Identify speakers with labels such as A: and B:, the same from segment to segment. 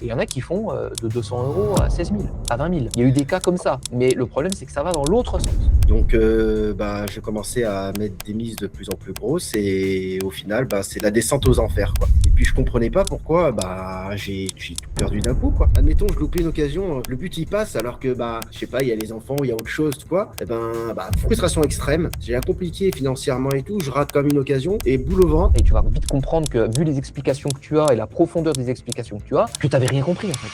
A: Et il y en a qui font de 200 € à 16 000, à 20 000. Il y a eu des cas comme ça. Mais le problème, c'est que ça va dans l'autre sens.
B: Donc, j'ai commencé à mettre des mises de plus en plus grosses et au final, c'est la descente aux enfers, quoi. Et puis, je comprenais pas pourquoi j'ai tout perdu d'un coup, quoi. Admettons, je loupais une occasion, le but il passe alors que, je sais pas, il y a les enfants, il y a autre chose, quoi. Et frustration extrême. J'ai compliqué financièrement et tout, je rate comme une occasion et boule au ventre.
A: Et tu vas vite comprendre que, vu les explications que tu as et la profondeur des explications que tu as, que tu n'avais rien compris en fait.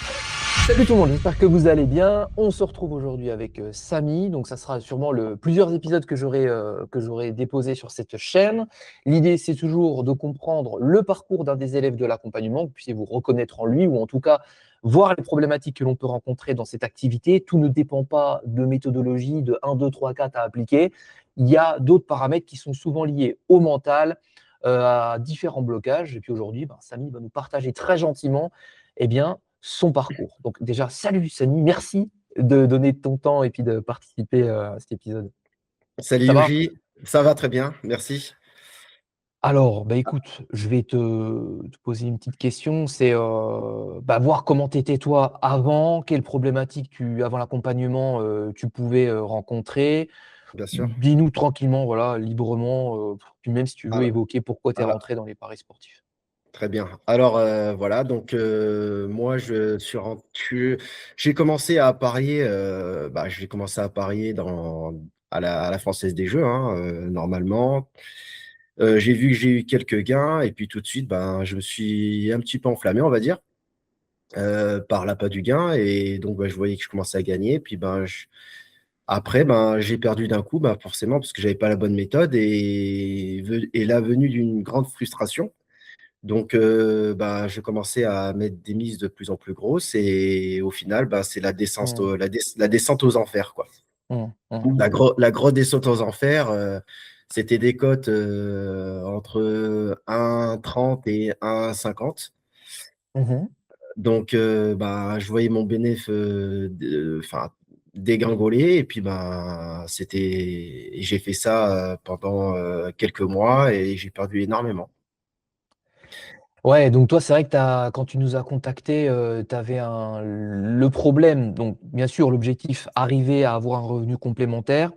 A: Salut tout le monde, j'espère que vous allez bien. On se retrouve aujourd'hui avec Samy. Donc ça sera sûrement plusieurs épisodes que j'aurai déposés sur cette chaîne. L'idée, c'est toujours de comprendre le parcours d'un des élèves de l'accompagnement, que vous puissiez vous reconnaître en lui, ou en tout cas voir les problématiques que l'on peut rencontrer dans cette activité. Tout ne dépend pas de méthodologie, de 1, 2, 3, 4 à appliquer. Il y a d'autres paramètres qui sont souvent liés au mental, à différents blocages. Et puis aujourd'hui, Samy va nous partager très gentiment son parcours. Donc déjà, salut Samy, merci de donner ton temps et puis de participer à cet épisode.
B: Salut
A: Ça va?
B: Yoji, ça va très bien, merci.
A: Alors, écoute, je vais te poser une petite question. C'est voir comment tu étais toi avant, quelles problématiques avant l'accompagnement, tu pouvais rencontrer.
B: Bien sûr.
A: Dis-nous tranquillement, voilà, librement, puis même si tu veux
B: Alors,
A: évoquer pourquoi tu es
B: alors,
A: rentré dans les paris sportifs.
B: très bien. Alors, voilà, donc moi, j'ai commencé à parier, j'ai commencé à parier à la Française des Jeux, hein, normalement. J'ai vu que j'ai eu quelques gains et puis tout de suite, je me suis un petit peu enflammé, on va dire, par l'appât du gain. Et donc, je voyais que je commençais à gagner. Puis, après, j'ai perdu d'un coup, forcément, parce que j'avais pas la bonne méthode et la venue d'une grande frustration. Donc, j'ai commencé à mettre des mises de plus en plus grosses et au final, c'est la descente,
A: Mmh,
B: la descente aux enfers, quoi.
A: mmh, mmh,
B: La grosse descente aux enfers, c'était des cotes entre 1,30 et 1,50.
A: mmh.
B: Donc, je voyais mon bénéfice dégringoler et puis j'ai fait ça pendant quelques mois et j'ai perdu énormément.
A: Ouais, donc toi, c'est vrai que quand tu nous as contactés, tu avais le problème, donc bien sûr, l'objectif, arriver à avoir un revenu complémentaire,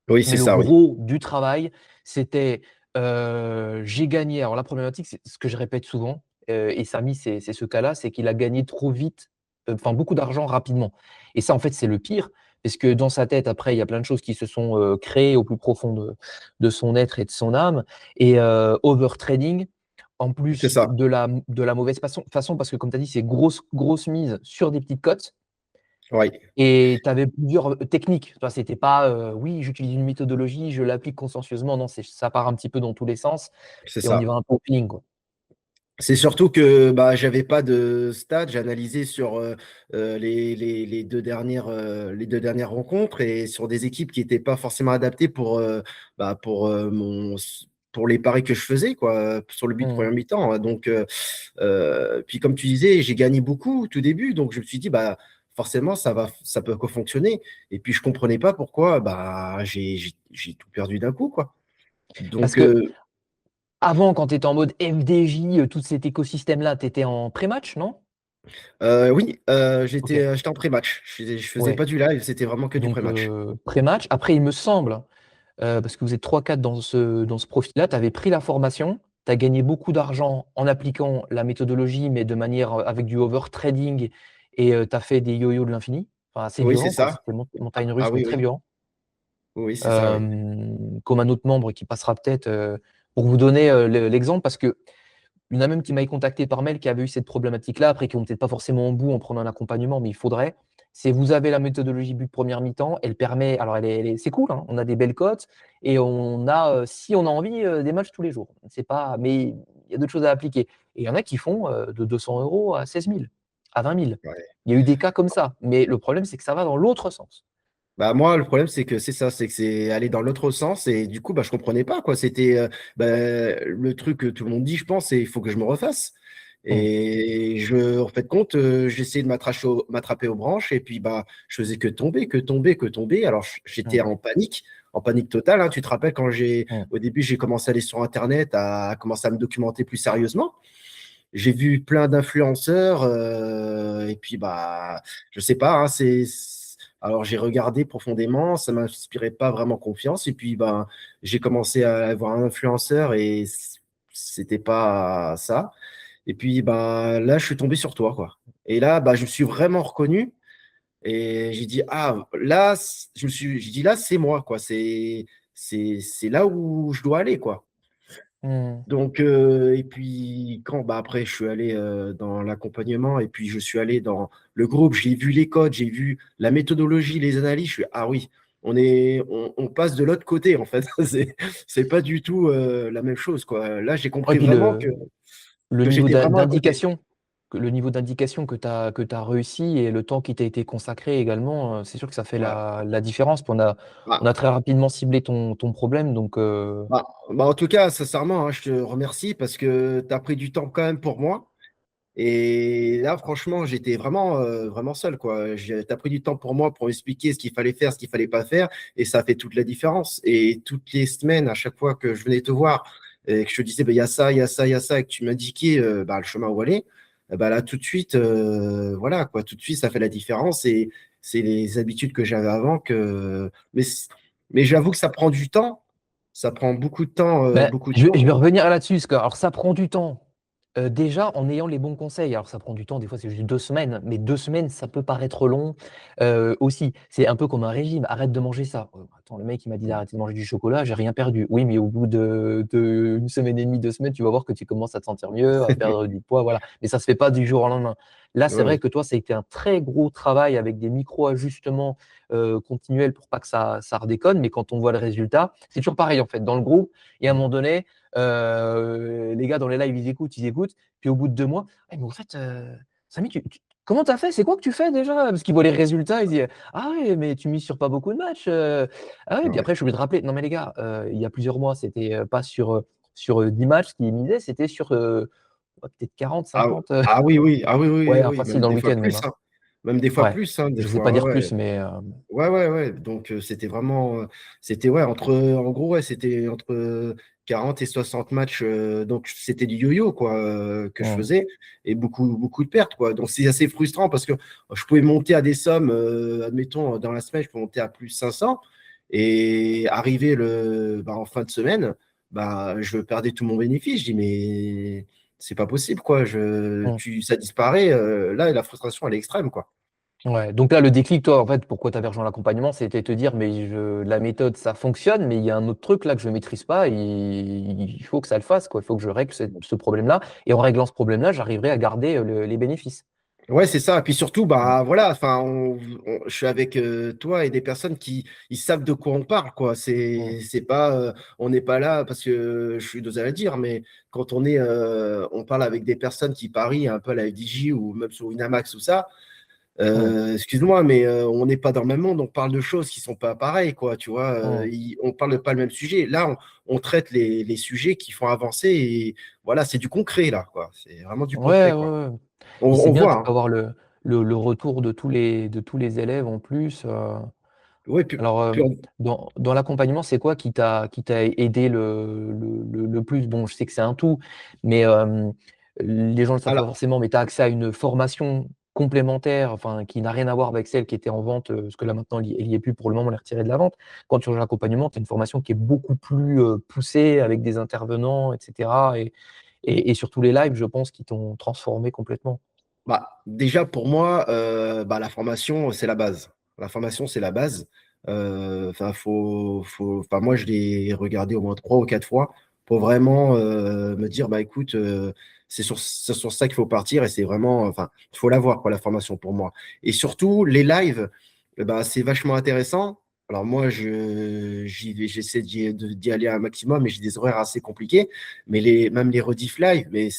B: Oui,
A: mais
B: c'est
A: le
B: ça, oui.
A: gros du travail, c'était, j'ai gagné. Alors la problématique, c'est ce que je répète souvent, et Samy, c'est ce cas-là, c'est qu'il a gagné trop vite, enfin beaucoup d'argent rapidement, et ça, en fait, c'est le pire, parce que dans sa tête, après, il y a plein de choses qui se sont, créées au plus profond de son être et de son âme, et overtrading, en
B: C'est
A: plus
B: ça.
A: de la mauvaise façon, parce que comme tu as dit, c'est grosse mise sur des petites cotes,
B: Oui,
A: et tu avais plusieurs, techniques. Toi, c'était pas, oui, j'utilise une méthodologie, je l'applique consciencieusement. Non, ça part un petit peu dans tous les sens
B: c'est
A: et on y
B: ça.
A: va un peu au feeling, quoi.
B: C'est surtout que j'avais pas de stade. J'ai analysé sur les deux dernières rencontres et sur des équipes qui n'étaient pas forcément adaptées pour les paris que je faisais, quoi, sur le but de
A: Mmh.
B: première mi-temps. Donc, puis comme tu disais, j'ai gagné beaucoup au tout début, donc je me suis dit, forcément, ça peut que fonctionner. Et puis je comprenais pas pourquoi j'ai tout perdu d'un coup, quoi.
A: Parce
B: Donc,
A: qu'avant, quand tu étais en mode FDJ, tout cet écosystème-là, tu étais en pré-match, non?
B: oui,
A: OK,
B: j'étais en pré-match. Je faisais
A: ouais,
B: pas du live, c'était vraiment que du
A: donc
B: pré-match.
A: pré-match. Après, il me semble, parce que vous êtes 3-4 dans ce profil-là, tu avais pris la formation, tu as gagné beaucoup d'argent en appliquant la méthodologie, mais de manière, avec du overtrading, et tu as fait des yo-yo de l'infini. Enfin, assez
B: Oui, c'est
A: violent, quoi.
B: ça.
A: C'était
B: Ah,
A: montagnes russes, mais
B: oui,
A: très
B: oui.
A: violent.
B: Oui, c'est ça, oui.
A: Comme un autre membre qui passera peut-être, pour vous donner, l'exemple, parce qu'il y en a même qui m'avaient contacté par mail, qui avaient eu cette problématique-là, après qui ont peut-être pas forcément au bout en prenant un accompagnement, mais il faudrait. C'est, vous avez la méthodologie but première mi-temps, elle permet, alors c'est cool, hein, on a des belles cotes et on a, si on a envie, des matchs tous les jours. C'est pas, mais il y a d'autres choses à appliquer, et il y en a qui font, de 200 € à 16 000, à 20 000.
B: Ouais.
A: Il y a eu des cas comme ça, mais le problème, c'est que ça va dans l'autre sens.
B: Moi, le problème, c'est que c'est ça, c'est que c'est aller dans l'autre sens et du coup, je comprenais pas, quoi. C'était le truc que tout le monde dit, je pense, c'est il faut que je me refasse.
A: Mmh,
B: En fait, compte, j'essayais de m'attraper aux branches et puis, je faisais que tomber, que tomber, que tomber. Alors, j'étais
A: mmh,
B: en panique totale, hein. Tu te rappelles quand
A: mmh.
B: au début, j'ai commencé à aller sur Internet, à commencer à me documenter plus sérieusement. j'ai vu plein d'influenceurs et puis bah je sais pas, hein, alors j'ai regardé profondément, ça m'inspirait pas vraiment confiance et puis bah j'ai commencé à voir un influenceur et c'était pas ça. Et puis bah là je suis tombé sur toi quoi. Et là bah je me suis vraiment reconnu et j'ai dit ah là j'ai dit là c'est moi quoi, c'est là où je dois aller quoi.
A: Hmm.
B: Donc, et puis quand bah, après, je suis allé dans l'accompagnement et puis je suis allé dans le groupe, j'ai vu les codes, j'ai vu la méthodologie, les analyses. Je suis ah oui, on passe de l'autre côté en fait. C'est pas du tout la même chose quoi. Là, j'ai
A: Ouais,
B: compris
A: puis
B: vraiment
A: le
B: que
A: niveau
B: j'étais vraiment à côté.
A: d'indication, le niveau d'indication que tu as réussi et le temps qui t'a été consacré également, c'est sûr que ça fait
B: Ouais.
A: la différence. Puis on a
B: Bah,
A: très rapidement ciblé ton problème. Donc,
B: en tout cas, sincèrement, hein, je te remercie parce que tu as pris du temps quand même pour moi. Et là, franchement, j'étais vraiment, vraiment seul, quoi. T'as pris du temps pour moi pour m'expliquer ce qu'il fallait faire, ce qu'il fallait pas faire, et ça a fait toute la différence. Et toutes les semaines, à chaque fois que je venais te voir et que je te disais, bah, il y a ça, il y a ça, il y a ça, et que tu m'indiquais bah, le chemin où aller, bah, là, tout de suite, voilà, quoi, tout de suite, ça fait la différence. Et c'est les habitudes que j'avais avant mais j'avoue que ça prend du temps. Ça prend beaucoup de temps,
A: ben,
B: beaucoup de
A: je vais
B: temps.
A: revenir là-dessus, parce que alors, ça prend du temps. Déjà, en ayant les bons conseils. Alors, ça prend du temps, des fois, c'est juste 2 semaines, mais 2 semaines, ça peut paraître long aussi. C'est un peu comme un régime. Arrête de manger ça. Attends, le mec, il m'a dit d'arrêter de manger du chocolat, j'ai rien perdu. Oui, mais au bout de une semaine et demie, 2 semaines, tu vas voir que tu commences à te sentir mieux, à perdre du poids, voilà. Mais ça se fait pas du jour au lendemain. Là, c'est vrai
B: Ouais,
A: que toi, ça a été un très gros travail avec des micro-ajustements continuels pour pas que ça redéconne. Mais quand on voit le résultat, c'est toujours pareil, en fait. Dans le groupe, et à un moment donné, les gars dans les lives, ils écoutent. Puis au bout de 2 mois, «Eh, mais au fait, Samy, comment tu as fait? C'est quoi que tu fais déjà?» Parce qu'ils voient les résultats, ils disent: «Ah ouais, mais tu mises sur pas beaucoup de matchs». Ah ouais, puis
B: ouais.
A: après, je suis obligé de rappeler: «Non mais les gars, il y a plusieurs mois, c'était pas sur 10 matchs qu'ils misaient, c'était sur ouais, peut-être 40,
B: Ah,
A: 50».
B: ah oui, oui, ah oui, oui,
A: Ouais,
B: oui,
A: facile
B: même
A: dans le
B: des fois
A: week-end même,
B: plus,
A: hein.
B: hein. Même des fois
A: Ouais,
B: plus, hein, des
A: je osais pas
B: fois,
A: dire
B: ouais,
A: plus, mais
B: ouais, ouais, ouais. Donc c'était vraiment, c'était ouais, en gros, ouais, c'était entre 40 et 60 matchs. Donc c'était du yo-yo quoi que je
A: mmh,
B: faisais et beaucoup, beaucoup de pertes quoi. Donc c'est assez frustrant parce que je pouvais monter à des sommes, admettons dans la semaine, je peux monter à plus 500 et arriver en fin de semaine, bah je perdais tout mon bénéfice. Je dis mais c'est pas possible quoi.
A: mmh.
B: Ça disparaît. Là, la frustration elle est extrême quoi.
A: Ouais, donc là, le déclic, toi, en fait, pourquoi tu avais rejoint l'accompagnement, c'était te dire: «Mais la méthode, ça fonctionne, mais il y a un autre truc là que je ne maîtrise pas et il faut que ça le fasse, quoi. Il faut que je règle ce problème-là et en réglant ce problème-là, j'arriverai à garder, les bénéfices».
B: Ouais, c'est ça. Et puis surtout,
A: Mmh,
B: bah voilà, enfin, je suis avec toi et des personnes qui ils savent de quoi on parle, quoi.
A: mmh,
B: C'est pas, on n'est pas là parce que je suis désolé à le dire, mais quand on parle avec des personnes qui parient un peu à la FDJ ou même sur Winamax ou ça,
A: mmh,
B: excuse-moi, mais on n'est pas dans le même monde. On parle de choses qui sont pas pareilles, quoi. Tu vois,
A: mmh.
B: on parle pas le même sujet. Là, on traite les sujets qui font avancer et voilà, c'est du concret là, quoi. C'est vraiment du
A: Ouais,
B: concret,
A: ouais,
B: quoi.
A: ouais. Puis c'est
B: On
A: bien,
B: voit,
A: tu peux
B: hein.
A: avoir le retour de tous les élèves en plus.
B: Ouais,
A: Alors,
B: puis
A: dans l'accompagnement, c'est quoi qui t'a aidé le plus? Bon, je sais que c'est un tout, mais les gens ne le savent pas
B: alors,
A: forcément, mais tu as accès à une formation complémentaire, enfin, qui n'a rien à voir avec celle qui était en vente, parce que là, maintenant, elle y est plus pour le moment, on l'a retirée de la vente. Quand tu rejoins l'accompagnement, tu as une formation qui est beaucoup plus, poussée avec des intervenants et cetera et surtout les lives, je pense, qui t'ont transformé complètement.
B: déjà pour moi, la formation, c'est la base. La formation, c'est la base. Enfin, enfin, moi, je l'ai regardé au moins 3 ou 4 fois pour vraiment me dire, bah écoute, c'est sur ça qu'il faut partir et c'est vraiment, enfin, il faut l'avoir, quoi, la formation pour moi. Et surtout, les lives, bah, c'est vachement intéressant. Alors moi, j'essaie d'y aller un maximum, mais j'ai des horaires assez compliqués. Mais même les rediff live, mais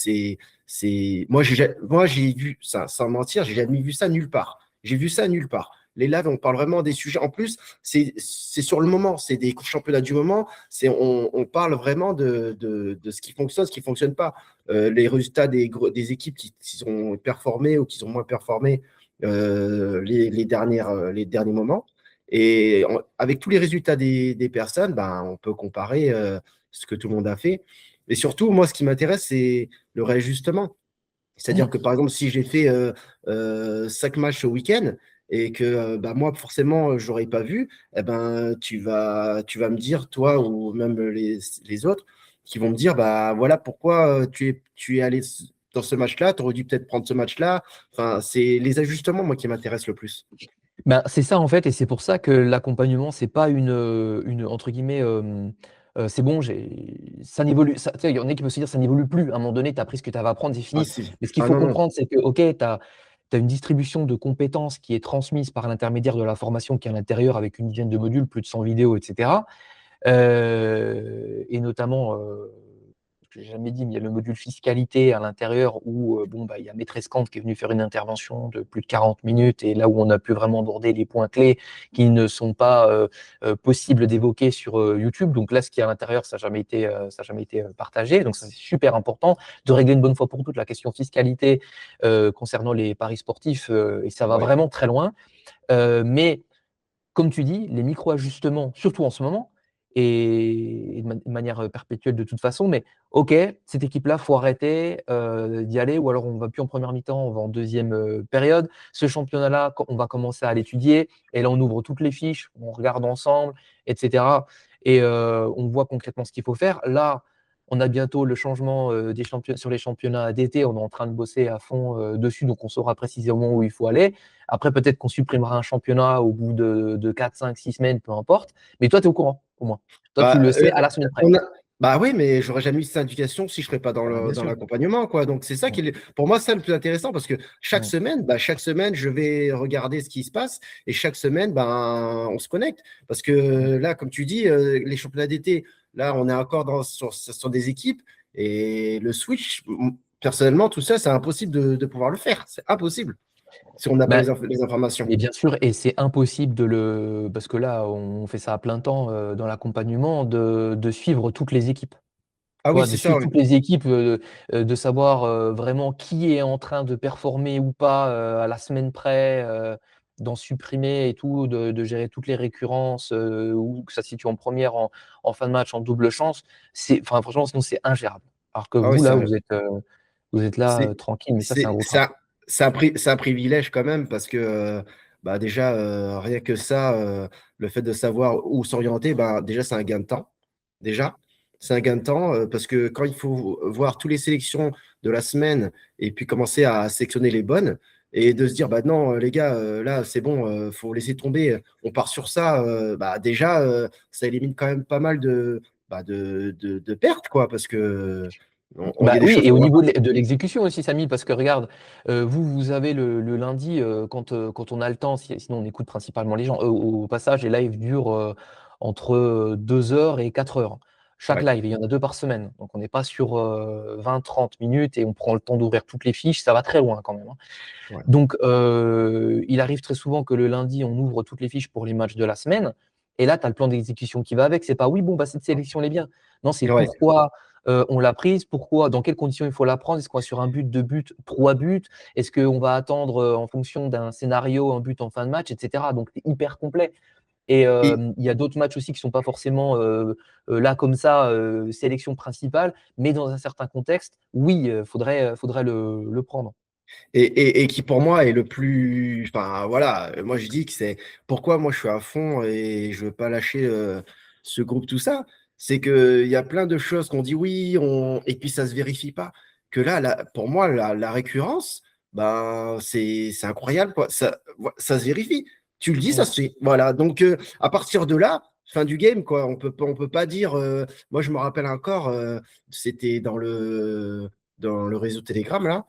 B: moi, j'ai vu ça, sans mentir, j'ai jamais vu ça nulle part. J'ai vu ça nulle part. Les lives, on parle vraiment des sujets. En plus, c'est sur le moment, c'est des championnats du moment. On parle vraiment de ce qui fonctionne, ce qui fonctionne pas. Les résultats des équipes qui ont performé ou qui ont moins performé les derniers moments. Et avec tous les résultats des personnes, ben, on peut comparer ce que tout le monde a fait. Et surtout, moi, ce qui m'intéresse, c'est le réajustement. C'est-à-dire que, par exemple, si j'ai fait 5 matchs au week-end et que bah, moi, forcément, je n'aurais pas vu, eh ben, tu vas me dire, toi ou même les autres, qui vont me dire, bah voilà pourquoi tu es allé dans ce match-là, tu aurais dû peut-être prendre ce match-là. Enfin, c'est les ajustements, moi, qui m'intéressent le plus.
A: Ben, c'est ça en fait, et c'est pour ça que l'accompagnement, c'est pas une entre guillemets, c'est bon, ça n'évolue, tu sais, il y en a qui peuvent se dire ça n'évolue plus. À un moment donné, tu as appris ce que tu avais à apprendre, c'est
B: Ah,
A: fini.
B: si.
A: Mais ce qu'il
B: Ah
A: faut
B: non, non.
A: comprendre, c'est que, OK, tu as une distribution de compétences qui est transmise par l'intermédiaire de la formation qui est à l'intérieur avec une dizaine de modules, plus de 100 vidéos, et cetera. Et notamment, je l'ai jamais dit, mais il y a le module fiscalité à l'intérieur où bon, bah, il y a Maîtresse Kant qui est venue faire une intervention de plus de 40 minutes et là où on a pu vraiment aborder les points clés qui ne sont pas possibles d'évoquer sur YouTube. Donc là, ce qui est à l'intérieur, ça n'a jamais été, partagé. Donc ça, c'est super important de régler une bonne fois pour toutes la question fiscalité concernant les paris sportifs et ça va
B: Ouais.
A: vraiment très loin. Mais comme tu dis, les micro-ajustements, surtout en ce moment, et de manière perpétuelle de toute façon, mais OK, cette équipe-là, faut arrêter d'y aller, ou alors on ne va plus en première mi-temps, on va en deuxième période. Ce championnat-là, on va commencer à l'étudier, et là, on ouvre toutes les fiches, on regarde ensemble, etc. Et on voit concrètement ce qu'il faut faire. Là, on a bientôt le changement sur les championnats d'été, on est en train de bosser à fond dessus, donc on saura précisément où il faut aller. Après, peut-être qu'on supprimera un championnat au bout de 4, 5, 6 semaines, peu importe. Mais toi, tu es au courant, au moins. Toi, tu
B: Bah,
A: le sais à la semaine près.
B: on a- bah oui, mais j'aurais jamais eu cette indication si je ne serais pas dans
A: Ah bah, bien
B: dans
A: sûr.
B: l'accompagnement, quoi. Donc c'est ça
A: Mm,
B: qui est, pour moi, ça le plus intéressant parce que
A: mm.
B: chaque semaine, je vais regarder ce qui se passe et chaque semaine, ben, on se connecte. Parce que
A: Mm.
B: là, comme tu dis, les championnats d'été, là, on est encore sur des équipes et le switch, personnellement, tout ça, c'est impossible de pouvoir le faire. C'est impossible si on n'a pas
A: Ben,
B: les informations.
A: mais bien sûr, et c'est impossible parce que là, on fait ça à plein temps dans l'accompagnement, de suivre toutes les équipes.
B: Ah
A: Tu
B: oui,
A: vois, de
B: c'est ça,
A: suivre
B: oui.
A: toutes les équipes, de savoir vraiment qui est en train de performer ou pas à la semaine près, d'en supprimer et tout, de gérer toutes les récurrences, ou que ça se situe en première, en fin de match, en double chance. Enfin, franchement, sinon, c'est ingérable. Alors que
B: Ah oui,
A: vous, là, vous êtes là
B: c'est
A: tranquille, mais ça, c'est un
B: c'est
A: gros
B: c'est
A: travail.
B: un, c'est un privilège quand même parce que bah déjà, rien que ça, le fait de savoir où s'orienter, bah, déjà, c'est un gain de temps. Déjà, c'est un gain de temps parce que quand il faut voir toutes les sélections de la semaine et puis commencer à sélectionner les bonnes et de se dire, bah non, les gars, là, c'est bon, faut laisser tomber, on part sur ça, bah déjà, ça élimine quand même pas mal de pertes, quoi, parce que il y
A: Bah
B: a des
A: oui,
B: choses
A: et au
B: qu'on va
A: niveau
B: pas.
A: de l'exécution aussi, Samy, parce que regarde, vous avez le lundi, quand on a le temps, sinon on écoute principalement les gens. Au passage, les lives durent entre 2 heures et 4 heures. Chaque
B: Ouais,
A: live, il y en a 2 par semaine. Donc on n'est pas sur 20-30 minutes et on prend le temps d'ouvrir toutes les fiches, ça va très loin quand même, hein.
B: ouais.
A: Donc il arrive très souvent que le lundi, on ouvre toutes les fiches pour les matchs de la semaine. Et là, tu as le plan d'exécution qui va avec. C'est pas oui, bon, bah, cette sélection elle est bien. Non, c'est
B: Ouais.
A: pourquoi on l'a prise, pourquoi, dans quelles conditions il faut la prendre. Est-ce qu'on va sur un but, deux buts, trois buts? Est-ce qu'on va attendre en fonction d'un scénario, un but en fin de match, etc. Donc c'est hyper complet. Et
B: Et,
A: il y a d'autres matchs aussi qui ne sont pas forcément là comme ça, sélection principale, mais dans un certain contexte, oui, faudrait le prendre.
B: et qui pour moi est le plus. Enfin voilà, moi je dis que c'est pourquoi moi je suis à fond et je veux pas lâcher ce groupe, tout ça. C'est qu'il y a plein de choses qu'on dit oui, et puis ça se vérifie pas. Que là, pour moi, la récurrence, ben, c'est incroyable, quoi. Ça se vérifie. Tu le dis, ça
A: Mm.
B: se fait. Voilà. Donc à partir de là, fin du game, quoi. On peut pas dire. Moi, je me rappelle encore, c'était dans le réseau Telegram, là.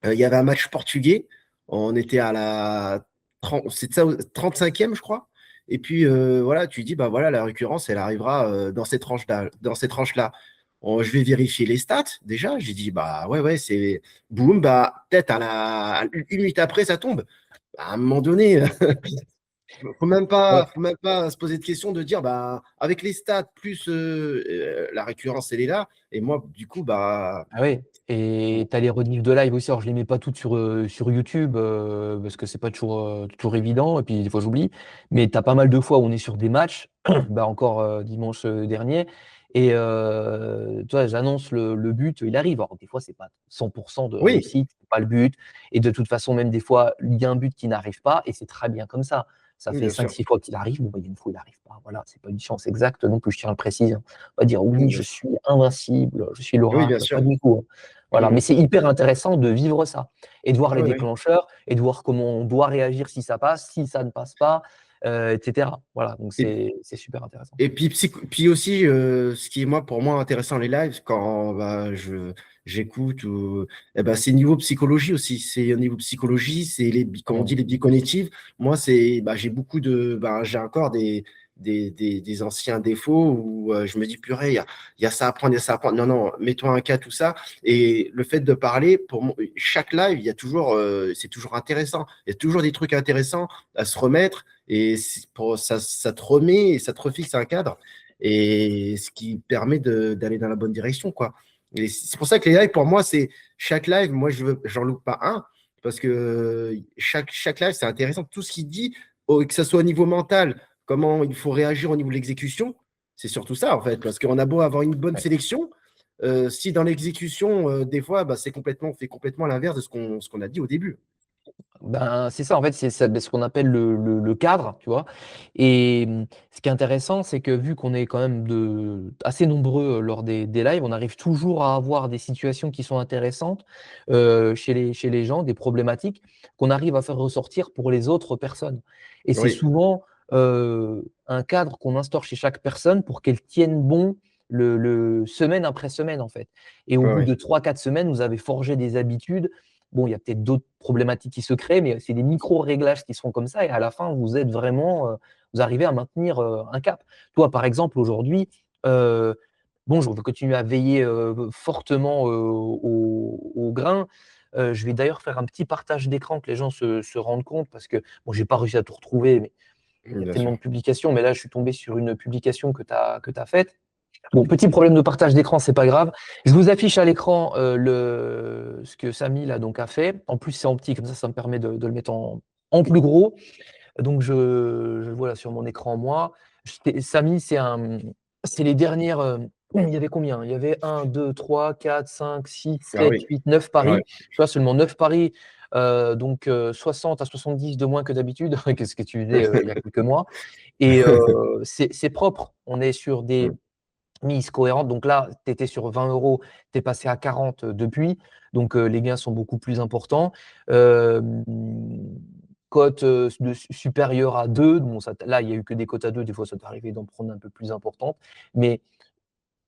B: Il y avait un match portugais. On était à la 30, c'est ça, 35e, je crois. Et puis voilà, tu dis, bah voilà, la récurrence, elle arrivera dans ces tranches-là. Dans ces tranches-là. Je vais vérifier les stats déjà. J'ai dit, bah ouais, ouais, c'est boum, bah peut-être une minute après, ça tombe. À un moment donné,
A: Ouais.
B: faut même pas se poser de question de dire, bah avec les stats plus la récurrence, elle est là. Et moi, du coup, bah.
A: Ah ouais, et tu as les rediffs de live aussi. Alors, je les mets pas toutes sur YouTube parce que c'est pas toujours évident. Et puis, des fois, j'oublie. Mais tu as pas mal de fois où on est sur des matchs, bah, encore dimanche dernier. Et toi, j'annonce le but, il arrive. Alors, des fois, c'est pas 100% de
B: Oui,
A: réussite, c'est pas le but. Et de toute façon, même des fois, il y a un but qui n'arrive pas, et c'est très bien comme ça. Ça
B: oui,
A: fait
B: bien
A: cinq
B: sûr.
A: six fois qu'il arrive. Bon, bah, il y a une fois, il n'arrive pas. Voilà, c'est pas une chance exacte, donc je tiens à le préciser, hein. On va dire
B: Oui,
A: oui,
B: bien
A: je
B: sûr.
A: suis invincible, je suis
B: Oui, bien
A: l'oracle, pas
B: sûr.
A: du tout, hein. Voilà, mais
B: Mhm.
A: c'est hyper intéressant de vivre ça et de voir les
B: Oui, oui.
A: déclencheurs et de voir comment on doit réagir si ça passe, si ça ne passe pas, etc. Voilà, donc
B: Et,
A: c'est super intéressant.
B: et puis, puis aussi, ce qui est pour moi intéressant les lives, quand bah, j'écoute, c'est niveau psychologie aussi. C'est au niveau psychologie, c'est comme on dit,
A: Mmh.
B: les biais cognitifs. Moi, j'ai beaucoup j'ai encore des anciens défauts où je me dis, purée, il y a ça à prendre, il y a ça à prendre. Non, non, mets-toi un cas, tout ça. Et le fait de parler, pour moi, chaque live, il y a toujours, c'est toujours intéressant. Il y a toujours des trucs intéressants à se remettre. Et ça te remet et ça te refixe un cadre. Et ce qui permet d'aller dans la bonne direction, quoi. Et c'est pour ça que les lives, pour moi, c'est chaque live, moi, j'en loupe pas un. Parce que chaque live, c'est intéressant. Tout ce qu'il dit, que ce soit au niveau mental, comment il faut réagir au niveau de l'exécution, c'est surtout ça, en fait. Parce qu'on a beau avoir une bonne
A: Ouais.
B: sélection, si dans l'exécution, des fois, on fait complètement l'inverse de ce qu'on a dit au début.
A: Ben, c'est ça, en fait, c'est ce qu'on appelle le cadre, tu vois. Et ce qui est intéressant, c'est que vu qu'on est quand même assez nombreux lors des lives, on arrive toujours à avoir des situations qui sont intéressantes chez les gens, des problématiques qu'on arrive à faire ressortir pour les autres personnes. Et c'est
B: Oui,
A: souvent un cadre qu'on instaure chez chaque personne pour qu'elle tienne bon semaine après semaine, en fait. Et au
B: oui,
A: bout
B: oui.
A: de 3 4 semaines, vous avez forgé des habitudes. Bon, il y a peut-être d'autres problématiques qui se créent, mais c'est des micro-réglages qui sont comme ça et à la fin, vous êtes vraiment, vous arrivez à maintenir, un cap. Toi, par exemple, aujourd'hui, heu, bon, je veux continuer à veiller, fortement, au grain. Je vais d'ailleurs faire un petit partage d'écran que les gens se rendent compte parce que, bon, j'ai pas réussi à tout retrouver, mais il y a
B: Bien
A: tellement
B: sûr.
A: de publications, mais là, je suis tombé sur une publication que tu as faite. Bon, petit problème de partage d'écran, c'est pas grave. Je vous affiche à l'écran ce que Samy là, donc, a fait. En plus, c'est en petit, comme ça me permet de le mettre en plus gros. Donc, je le vois là sur mon écran, moi. Samy, c'est les dernières. Il y avait combien? Il y avait un, 2, 3, 4, 5, 6,
B: Ah
A: 7,
B: oui.
A: 8, 9
B: Ouais.
A: paris. Tu vois, seulement 9 paris, donc 60 à 70 de moins que d'habitude, qu'est-ce que tu faisais il y a quelques mois. Et c'est propre. On est sur des mise cohérente. Donc là, tu étais sur 20 euros, tu es passé à 40 depuis. Donc les gains sont beaucoup plus importants. Euh, Cote supérieure à 2. Bon, ça, là, il n'y a eu que des cotes à 2. Des fois, ça t'est arrivé d'en prendre un peu plus importante. Mais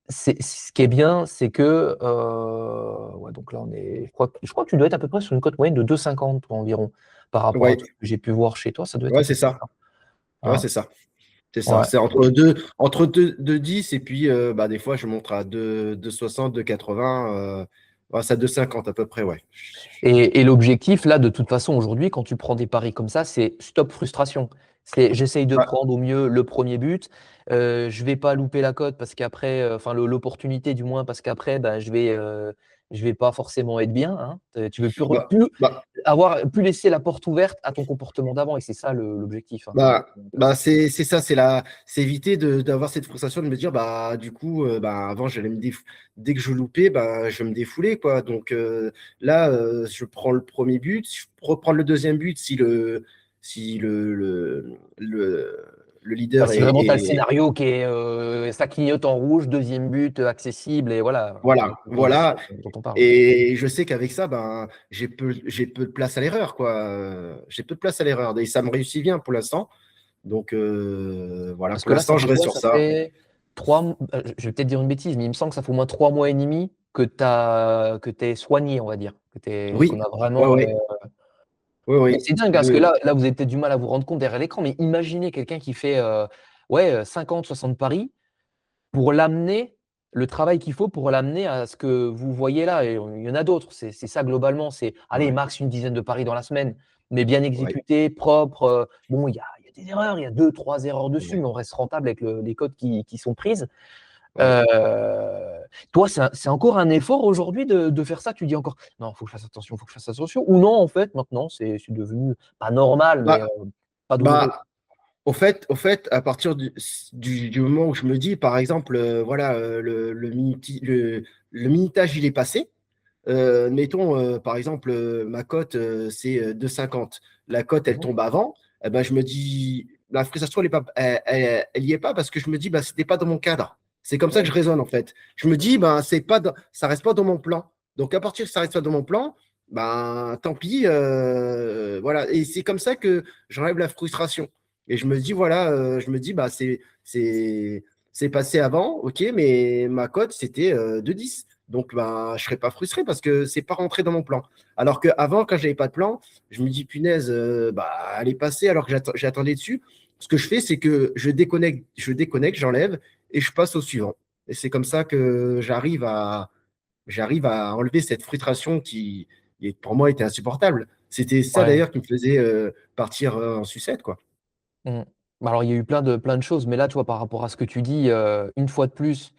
A: ce qui est bien, c'est que. Ouais, donc là, je crois que tu dois être à peu près sur une cote moyenne de 2,50 toi, environ par rapport à tout
B: Ouais,
A: ce que j'ai pu voir chez toi. Ça doit être à
B: ouais,
A: peu
B: c'est
A: près
B: ça.
A: ça,
B: Ouais,
A: hein.
B: c'est ça. C'est ça.
A: Ouais.
B: C'est entre 10 et puis des fois je monte à 2,60, 2,80. Ouais, c'est à 2,50 à peu près, ouais.
A: Et l'objectif, là, de toute façon, aujourd'hui, quand tu prends des paris comme ça, c'est stop frustration. C'est j'essaye de
B: Ouais,
A: prendre au mieux le premier but. Je vais pas louper la cote parce qu'après, enfin l'opportunité du moins, parce qu'après, ben, je vais pas forcément être bien, hein. Tu veux
B: bah, bah,
A: plus laisser la porte ouverte à ton comportement d'avant, et c'est ça l'objectif, hein.
B: c'est ça, c'est éviter d'avoir cette frustration de me dire, du coup, avant, dès que je loupais, je me défoulais, quoi. Donc là, je prends le premier but, je reprends le deuxième but si le
A: Bah,
B: leader
A: si vraiment tu as le scénario qui est ça clignote en rouge, deuxième but accessible, et voilà,
B: voilà,
A: exactement
B: voilà.
A: dont on parle.
B: Et je sais qu'avec ça, j'ai peu de place à l'erreur, quoi. J'ai peu de place à l'erreur. Et ça me réussit bien pour l'instant. Donc, voilà,
A: Parce
B: pour
A: que là, ça
B: l'instant, je
A: fait
B: reste
A: quoi?
B: sur
A: Ça
B: ça.
A: fait je vais peut-être dire une bêtise, mais il me semble que ça fait au moins 3 mois et demi que tu es soigné, on va dire, qu'on
B: Oui,
A: a
B: ouais,
A: vraiment.
B: ouais, oui,
A: Mais
B: oui.
A: c'est dingue, hein, parce que là, vous avez peut-être du mal à vous rendre compte derrière l'écran, mais imaginez quelqu'un qui fait 50, 60 paris pour l'amener, le travail qu'il faut pour l'amener à ce que vous voyez là. Et il y en a d'autres. C'est ça globalement. C'est, allez,
B: Ouais,
A: max une dizaine de paris dans la semaine, mais bien
B: ouais,
A: exécutés, propres. Bon, il y a des erreurs, il y a deux, trois erreurs dessus,
B: ouais,
A: mais on reste rentable avec les codes qui sont prises.
B: ouais.
A: Euh, Toi, c'est encore un effort aujourd'hui de faire ça. Tu dis encore, non, il faut que je fasse attention, il faut que je fasse attention. Ou non, en fait, maintenant, c'est devenu pas normal, mais
B: Bah,
A: pas douloureux.
B: bah, Au fait, à partir du moment où je me dis, par exemple, voilà, le minutage, il est passé. Mettons, par exemple, ma cote, c'est 2,50. La cote, elle
A: Mhm.
B: tombe avant. Eh ben, je me dis, la frustration, elle y est pas parce que je me dis, bah, c'était pas dans mon cadre. C'est comme ça que je
A: Ouais.
B: raisonne, en fait. Je me dis, ben, ça reste pas dans mon plan. Donc, à partir que ça reste pas dans mon plan, ben, tant pis. Voilà. Et c'est comme ça que j'enlève la frustration. Et je me dis, voilà, je me dis, bah, c'est passé avant, ok, mais ma cote, c'était 2,10. Donc, bah, je ne serais pas frustré parce que c'est pas rentré dans mon plan. Alors qu'avant, quand je n'avais pas de plan, je me dis, punaise, bah, elle est passée alors que j'attendais dessus. Ce que je fais, c'est que je déconnecte, j'enlève et je passe au suivant. Et c'est comme ça que j'arrive à enlever cette frustration pour moi, était insupportable. C'était ça
A: Ouais.
B: d'ailleurs qui me faisait partir en sucette, quoi.
A: Mm. Bah alors, il y a eu plein de choses, mais là, tu vois, par rapport à ce que tu dis, une fois de plus,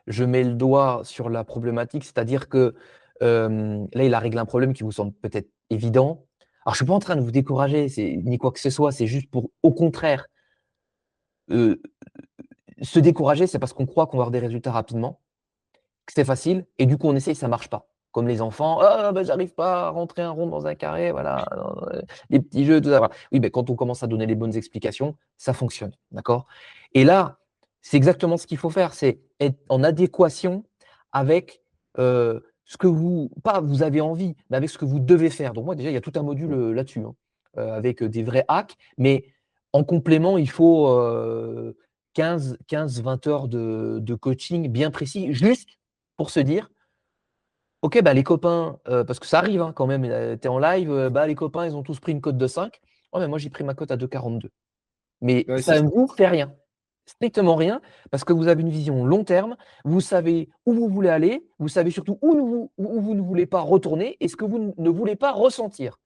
A: je mets le doigt sur la problématique, c'est-à-dire que là, il a réglé un problème qui vous semble peut-être évident. Alors, je suis pas en train de vous décourager, ni quoi que ce soit, c'est juste pour, au contraire, euh, se décourager, c'est parce qu'on croit qu'on va avoir des résultats rapidement, que c'est facile, et du coup, on essaye, ça marche pas. Comme les enfants, ah, ben, j'arrive pas à rentrer un rond dans un carré, voilà, les petits jeux, tout ça. Voilà. Oui, ben, quand on commence à donner les bonnes explications, ça fonctionne, d'accord? Et là, c'est exactement ce qu'il faut faire, c'est être en adéquation avec ce que pas vous avez envie, mais avec ce que vous devez faire. Donc moi, déjà, il y a tout un module là-dessus, hein, avec des vrais hacks, mais en complément, il faut 15-20 heures de coaching bien précis, juste pour se dire, ok, bah, les copains, parce que ça arrive hein, quand même, tu es en live, bah, les copains, ils ont tous pris une cote de 5. Oh, mais moi, j'ai pris ma cote à 2,42. Mais
B: Ouais, c'est
A: ça
B: ça.
A: ne vous fait rien, strictement rien, parce que vous avez une vision long terme, vous savez où vous voulez aller, vous savez surtout où vous ne voulez pas retourner et ce que vous ne voulez pas ressentir.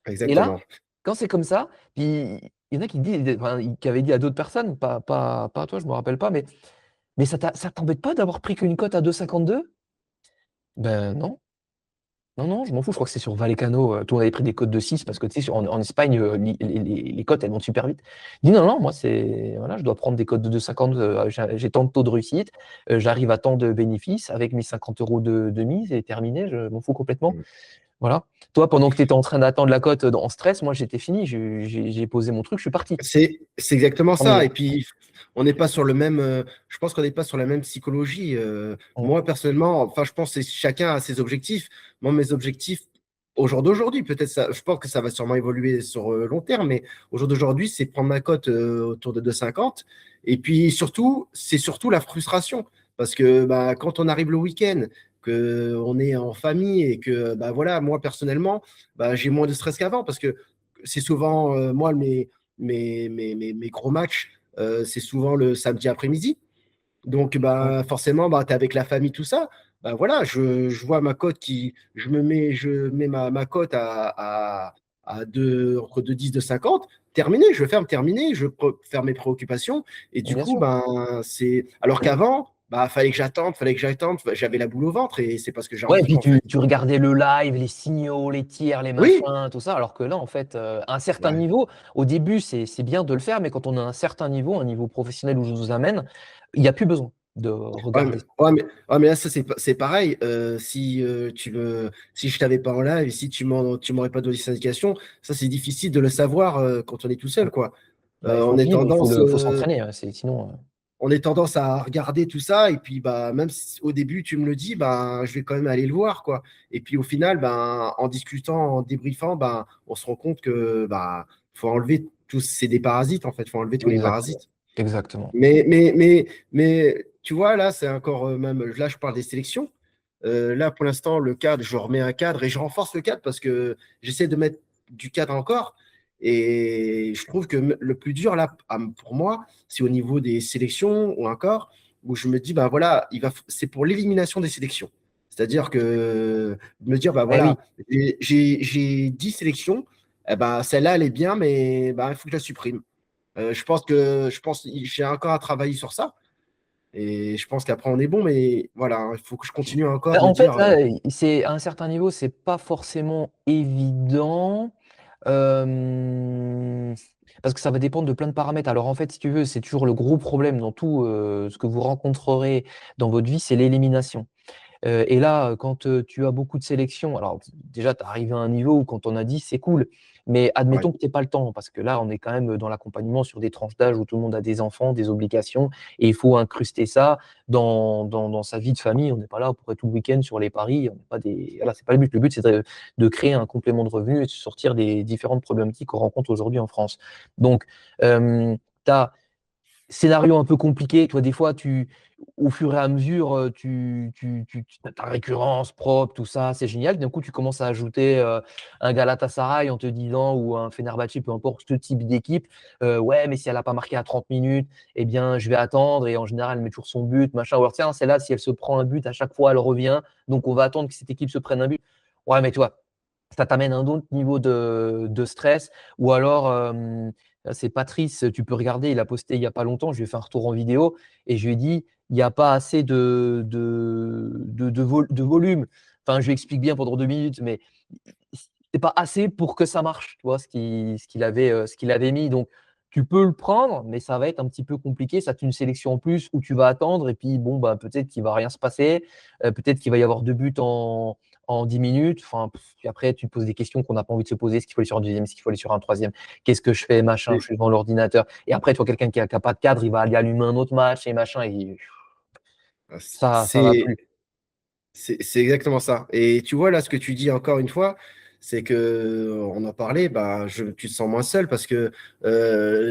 A: Et là,
B: Exactement.
A: quand c'est comme ça, puis il y en a qui disent, enfin, qui avaient dit à d'autres personnes, pas à toi, je me rappelle pas, mais ça t'embête pas d'avoir pris qu'une cote à 2,52? Ben non. Non, non, je m'en fous. Je crois que c'est sur Vallecano. Tout on avait pris des cotes de 6 parce que tu sais, en Espagne, les cotes, elles vont super vite. Je dis non, non, moi, voilà, je dois prendre des cotes de 2,50. J'ai tant de taux de réussite. J'arrive à tant de bénéfices. Avec mes 50 euros de mise, et terminé. Je m'en fous complètement. Voilà. Toi, pendant que tu étais en train d'attendre la cote en stress, moi, j'étais fini. J'ai posé mon truc, je suis parti.
B: C'est exactement
A: Tant mieux.
B: ça. Et puis, on n'est pas sur le même. Je pense qu'on n'est pas sur la même psychologie.
A: Mm.
B: Moi, personnellement, enfin, je pense que chacun a ses objectifs. Moi, mes objectifs, au jour d'aujourd'hui, peut-être ça, je pense que ça va sûrement évoluer sur long terme, mais au jour d'aujourd'hui, c'est prendre ma cote autour de 2,50. Et puis, surtout, c'est surtout la frustration. Parce que bah, quand on arrive le week-end, qu'on est en famille et que, bah, voilà, moi, personnellement, bah, j'ai moins de stress qu'avant parce que c'est souvent, moi, mes gros matchs, c'est souvent le samedi après-midi. Donc,
A: Mm.
B: bah, forcément, bah, tu es avec la famille, tout ça. Bah, voilà, je vois ma cote je mets ma cote entre 2,10 2,50. Terminé, je ferme, terminé, je peux faire mes préoccupations. Et du
A: Bien
B: coup,
A: sûr.
B: ben, c'est. Alors qu'avant, bah, fallait que j'attende, j'avais la boule au ventre et c'est pas ce que j'ai
A: Ouais, et
B: envie,
A: puis
B: en fait.
A: tu regardais le live, les signaux, les tirs, les
B: Oui,
A: machins, tout ça, alors que là, en fait, à un certain
B: ouais.
A: niveau, au début, c'est bien de le faire, mais quand on a un certain niveau, un niveau professionnel où je vous amène, il n'y a plus besoin de
B: Ouais, mais,
A: regarder ça.
B: ouais, mais là, ça, c'est pareil. Si je t'avais pas en live, si tu m'aurais pas donné cette indication, ça, c'est difficile de le savoir quand on est tout seul, quoi.
A: Bah, il faut
B: On est
A: vivre,
B: tendance,
A: faut s'entraîner, sinon.
B: on est tendance à regarder tout ça, et puis, bah, même si au début, tu me le dis, bah, je vais quand même aller le voir, quoi. Et puis, au final, bah, en discutant, en débriefant, bah, on se rend compte que, bah, faut enlever tous, c'est des parasites, en fait, faut enlever tous les
A: Exactement.
B: parasites.
A: Exactement.
B: Mais tu vois, là, c'est encore même. Là, je parle des sélections. Là, pour l'instant, le cadre, je remets un cadre et je renforce le cadre parce que j'essaie de mettre du cadre encore. Et je trouve que le plus dur, là, pour moi, c'est au niveau des sélections ou encore où je me dis, bah voilà, c'est pour l'élimination des sélections. C'est-à-dire que me dire, bah
A: Eh oui.
B: voilà, j'ai 10 sélections, eh ben, celle-là, elle est bien, mais bah, il faut que je la supprime. Je pense que j'ai encore à travailler sur ça. Et je pense qu'après, on est bon. Mais voilà, il faut que je continue encore
A: Bah,
B: me
A: en fait,
B: dire.
A: là, c'est à un certain niveau, c'est pas forcément évident. Euh, Parce que ça va dépendre de plein de paramètres. Alors en fait, si tu veux, c'est toujours le gros problème dans tout ce que vous rencontrerez dans votre vie, c'est l'élimination. Et là, quand tu as beaucoup de sélections, alors déjà, tu es arrivé à un niveau où quand on a dit, c'est cool. Mais
B: Ouais.
A: admettons que tu n'aies pas le temps, parce que là, on est quand même dans l'accompagnement sur des tranches d'âge où tout le monde a des enfants, des obligations, et il faut incruster ça dans sa vie de famille. On n'est pas là pour être tout le week-end sur les paris. On n'est pas des... Voilà, c'est pas le but. Le but, c'est de créer un complément de revenu et de sortir des différentes problématiques qu'on rencontre aujourd'hui en France. Donc, tu as scénario un peu compliqué. Tu vois, des fois, au fur et à mesure, tu as ta récurrence propre, tout ça, c'est génial. D'un coup, tu commences à ajouter un Galatasaray en te disant, ou un Fenerbahçe, peu importe ce type d'équipe. Ouais, mais si elle n'a pas marqué à 30 minutes, eh bien, je vais attendre. Et en général, elle met toujours son but, machin. Ou alors, tiens, c'est là, si elle se prend un but, à chaque fois, elle revient. Donc, on va attendre que cette équipe se prenne un but. Ouais, mais tu vois, ça t'amène à un autre niveau de stress. Ou alors, c'est Patrice, tu peux regarder, il a posté il n'y a pas longtemps, je lui ai fait un retour en vidéo et je lui ai dit, il n'y a pas assez de volume. Enfin, je lui explique bien pendant 2 minutes, mais c'est pas assez pour que ça marche, tu vois, ce qu'il avait mis. Donc, tu peux le prendre, mais ça va être un petit peu compliqué. Ça, c'est une sélection en plus où tu vas attendre et puis, bon, bah, peut-être qu'il va rien se passer. Peut-être qu'il va y avoir 2 buts en 10 minutes. Enfin, puis après, tu te poses des questions qu'on n'a pas envie de se poser. Est-ce qu'il faut aller sur un deuxième? Est-ce qu'il faut aller sur un troisième? Qu'est-ce que je fais? Machin, je
B: Et-
A: suis devant l'ordinateur. Et après, tu vois quelqu'un qui a pas de cadre, il va aller allumer un autre match et machin. Et ça va
B: C'est
A: plus.
B: c'est exactement ça. Et tu vois, là, ce que tu dis encore une fois, c'est que on en parlait, bah, tu te sens moins seul parce que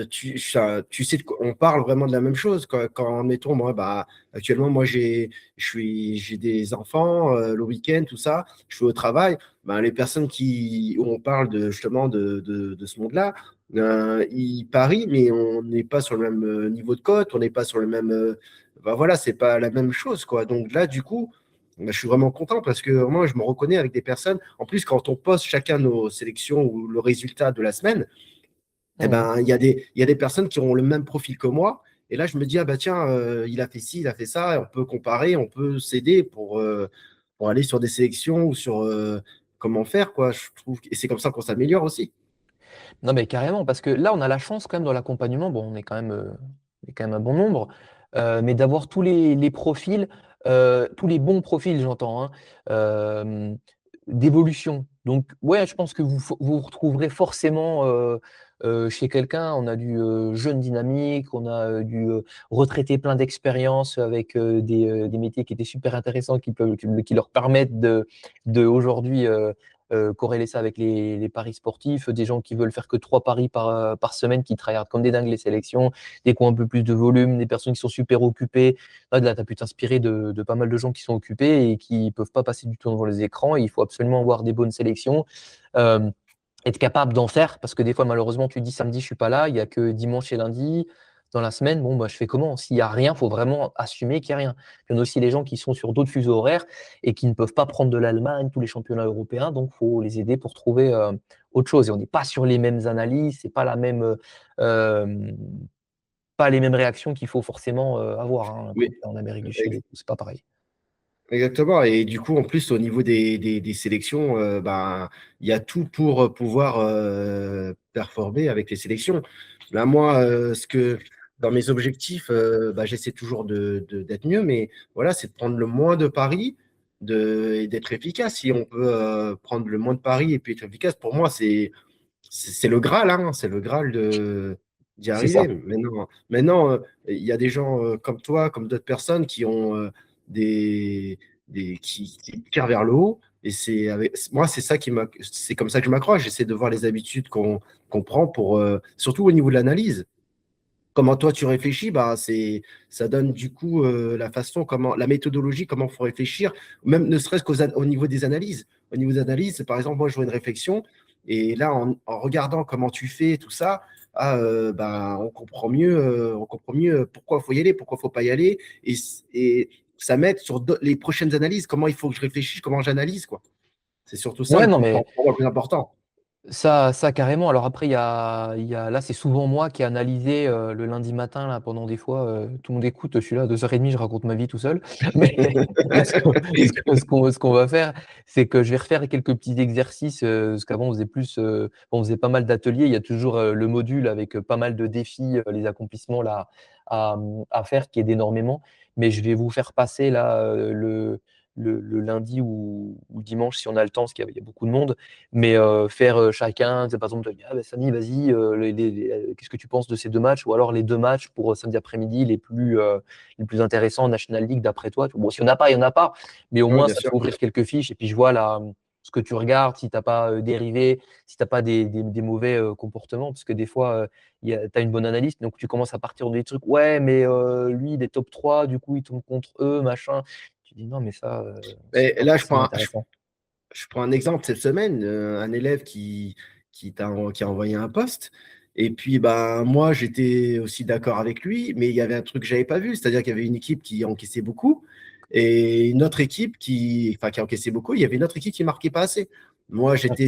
B: tu sais, on parle vraiment de la même chose. Quand mettons, moi, bah, actuellement, moi, j'ai des enfants, le week-end, tout ça, je suis au travail. Bah, les personnes où on parle justement de ce monde-là, ils parient, mais on n'est pas sur le même niveau de cote, on n'est pas sur le même. Bah, voilà, c'est pas la même chose, quoi. Donc là, du coup. Bah, je suis vraiment content parce que moi, je me reconnais avec des personnes. En plus, quand on poste chacun nos sélections ou le résultat de la semaine, eh
A: Mmh.
B: ben, il y a des personnes qui ont le même profil que moi. Et là, je me dis, ah bah tiens, il a fait ci, il a fait ça. On peut comparer, on peut s'aider pour aller sur des sélections ou sur comment faire, quoi. Je trouve, et c'est comme ça qu'on s'améliore aussi.
A: Non, mais carrément, parce que là, on a la chance quand même dans l'accompagnement, bon, on est quand même un bon nombre, mais d'avoir tous les profils, tous les bons profils, j'entends, hein, euh, d'évolution. Donc, ouais, je pense que vous retrouverez forcément chez quelqu'un. On a du jeune dynamique, on a du retraité plein d'expérience avec des métiers qui étaient super intéressants, qui leur permettent de aujourd'hui corréler ça avec les paris sportifs, des gens qui veulent faire que 3 paris par semaine, qui travaillent comme des dingues les sélections, des qui ont un peu plus de volume, des personnes qui sont super occupées. Là, tu as pu t'inspirer de pas mal de gens qui sont occupés et qui ne peuvent pas passer du temps devant les écrans. Il faut absolument avoir des bonnes sélections. Euh, Être capable d'en faire, parce que des fois, malheureusement, tu dis samedi, je suis pas là, il y a que dimanche et lundi. Dans la semaine, bon, bah, je fais comment? S'il n'y a rien, il faut vraiment assumer qu'il n'y a rien. Il y en a aussi les gens qui sont sur d'autres fuseaux horaires et qui ne peuvent pas prendre de l'Allemagne, tous les championnats européens, donc il faut les aider pour trouver autre chose. Et on n'est pas sur les mêmes analyses, c'est euh, pas les mêmes réactions qu'il faut forcément avoir hein, quand
B: Oui,
A: tu es en Amérique du Sud et tout, c'est pas pareil.
B: exactement. Et du coup, en plus, au niveau des sélections, ben, il y a tout pour pouvoir performer avec les sélections. Là, moi, dans mes objectifs, bah, j'essaie toujours d'être mieux, mais voilà, c'est de prendre le moins de paris et d'être efficace. Si on peut prendre le moins de paris et puis être efficace, pour moi, c'est le Graal, hein, c'est le Graal d'y
A: C'est ça.
B: arriver. Maintenant, il y a des gens comme toi, comme d'autres personnes qui ont qui tirent vers le haut. Et moi, c'est comme ça que je m'accroche. J'essaie de voir les habitudes qu'on prend surtout au niveau de l'analyse. Comment toi tu réfléchis, bah, ça donne du coup la méthodologie, comment il faut réfléchir, même ne serait-ce au niveau des analyses. Au niveau des analyses, par exemple, moi je vois une réflexion, et là, en regardant comment tu fais tout ça, bah, on comprend mieux pourquoi il faut y aller, pourquoi il ne faut pas y aller, et ça m'aide sur les prochaines analyses, comment il faut que je réfléchisse, comment j'analyse, quoi. C'est surtout ça
A: Ouais, non,
B: pour
A: mais
B: moi, le plus important.
A: Ça carrément. Alors après, là, c'est souvent moi qui ai analysé le lundi matin, là, pendant des fois, tout le monde écoute, je suis là à 2h30, je raconte ma vie tout seul. Mais ce qu'on va faire, c'est que je vais refaire quelques petits exercices, parce qu'avant, on faisait pas mal d'ateliers. Il y a toujours le module avec pas mal de défis, les accomplissements là, à faire qui aident énormément. Mais je vais vous faire passer là, le lundi ou dimanche, si on a le temps, parce qu'il y a beaucoup de monde. Mais faire chacun, par exemple, te dire, ah, bah, Samy, vas-y, qu'est-ce que tu penses de ces deux matchs? Ou alors les deux matchs pour samedi après-midi les plus intéressants en National League d'après toi. Bon, s'il n'y en a pas, il n'y en a pas. Mais au
B: Oui,
A: moins,
B: bien
A: ça te
B: sûr.
A: fait ouvrir quelques fiches. Et puis, je vois là ce que tu regardes, si tu n'as pas dérivé, si tu n'as pas des mauvais comportements. Parce que des fois, tu as une bonne analyste. Donc, tu commences à partir des trucs. Ouais, mais lui, il est top 3, du coup, il tombe contre eux, machin. Tu dis non, mais ça, c'est
B: Et
A: pas
B: là,
A: forcément intéressant.
B: je prends un exemple cette semaine, un élève qui a envoyé un post. Et puis, ben, moi, j'étais aussi d'accord avec lui, mais il y avait un truc que j'avais pas vu, c'est-à-dire qu'il y avait une équipe qui encaissait beaucoup et une autre équipe enfin, qui encaissait beaucoup. Il y avait une autre équipe qui marquait pas assez. Moi, j'étais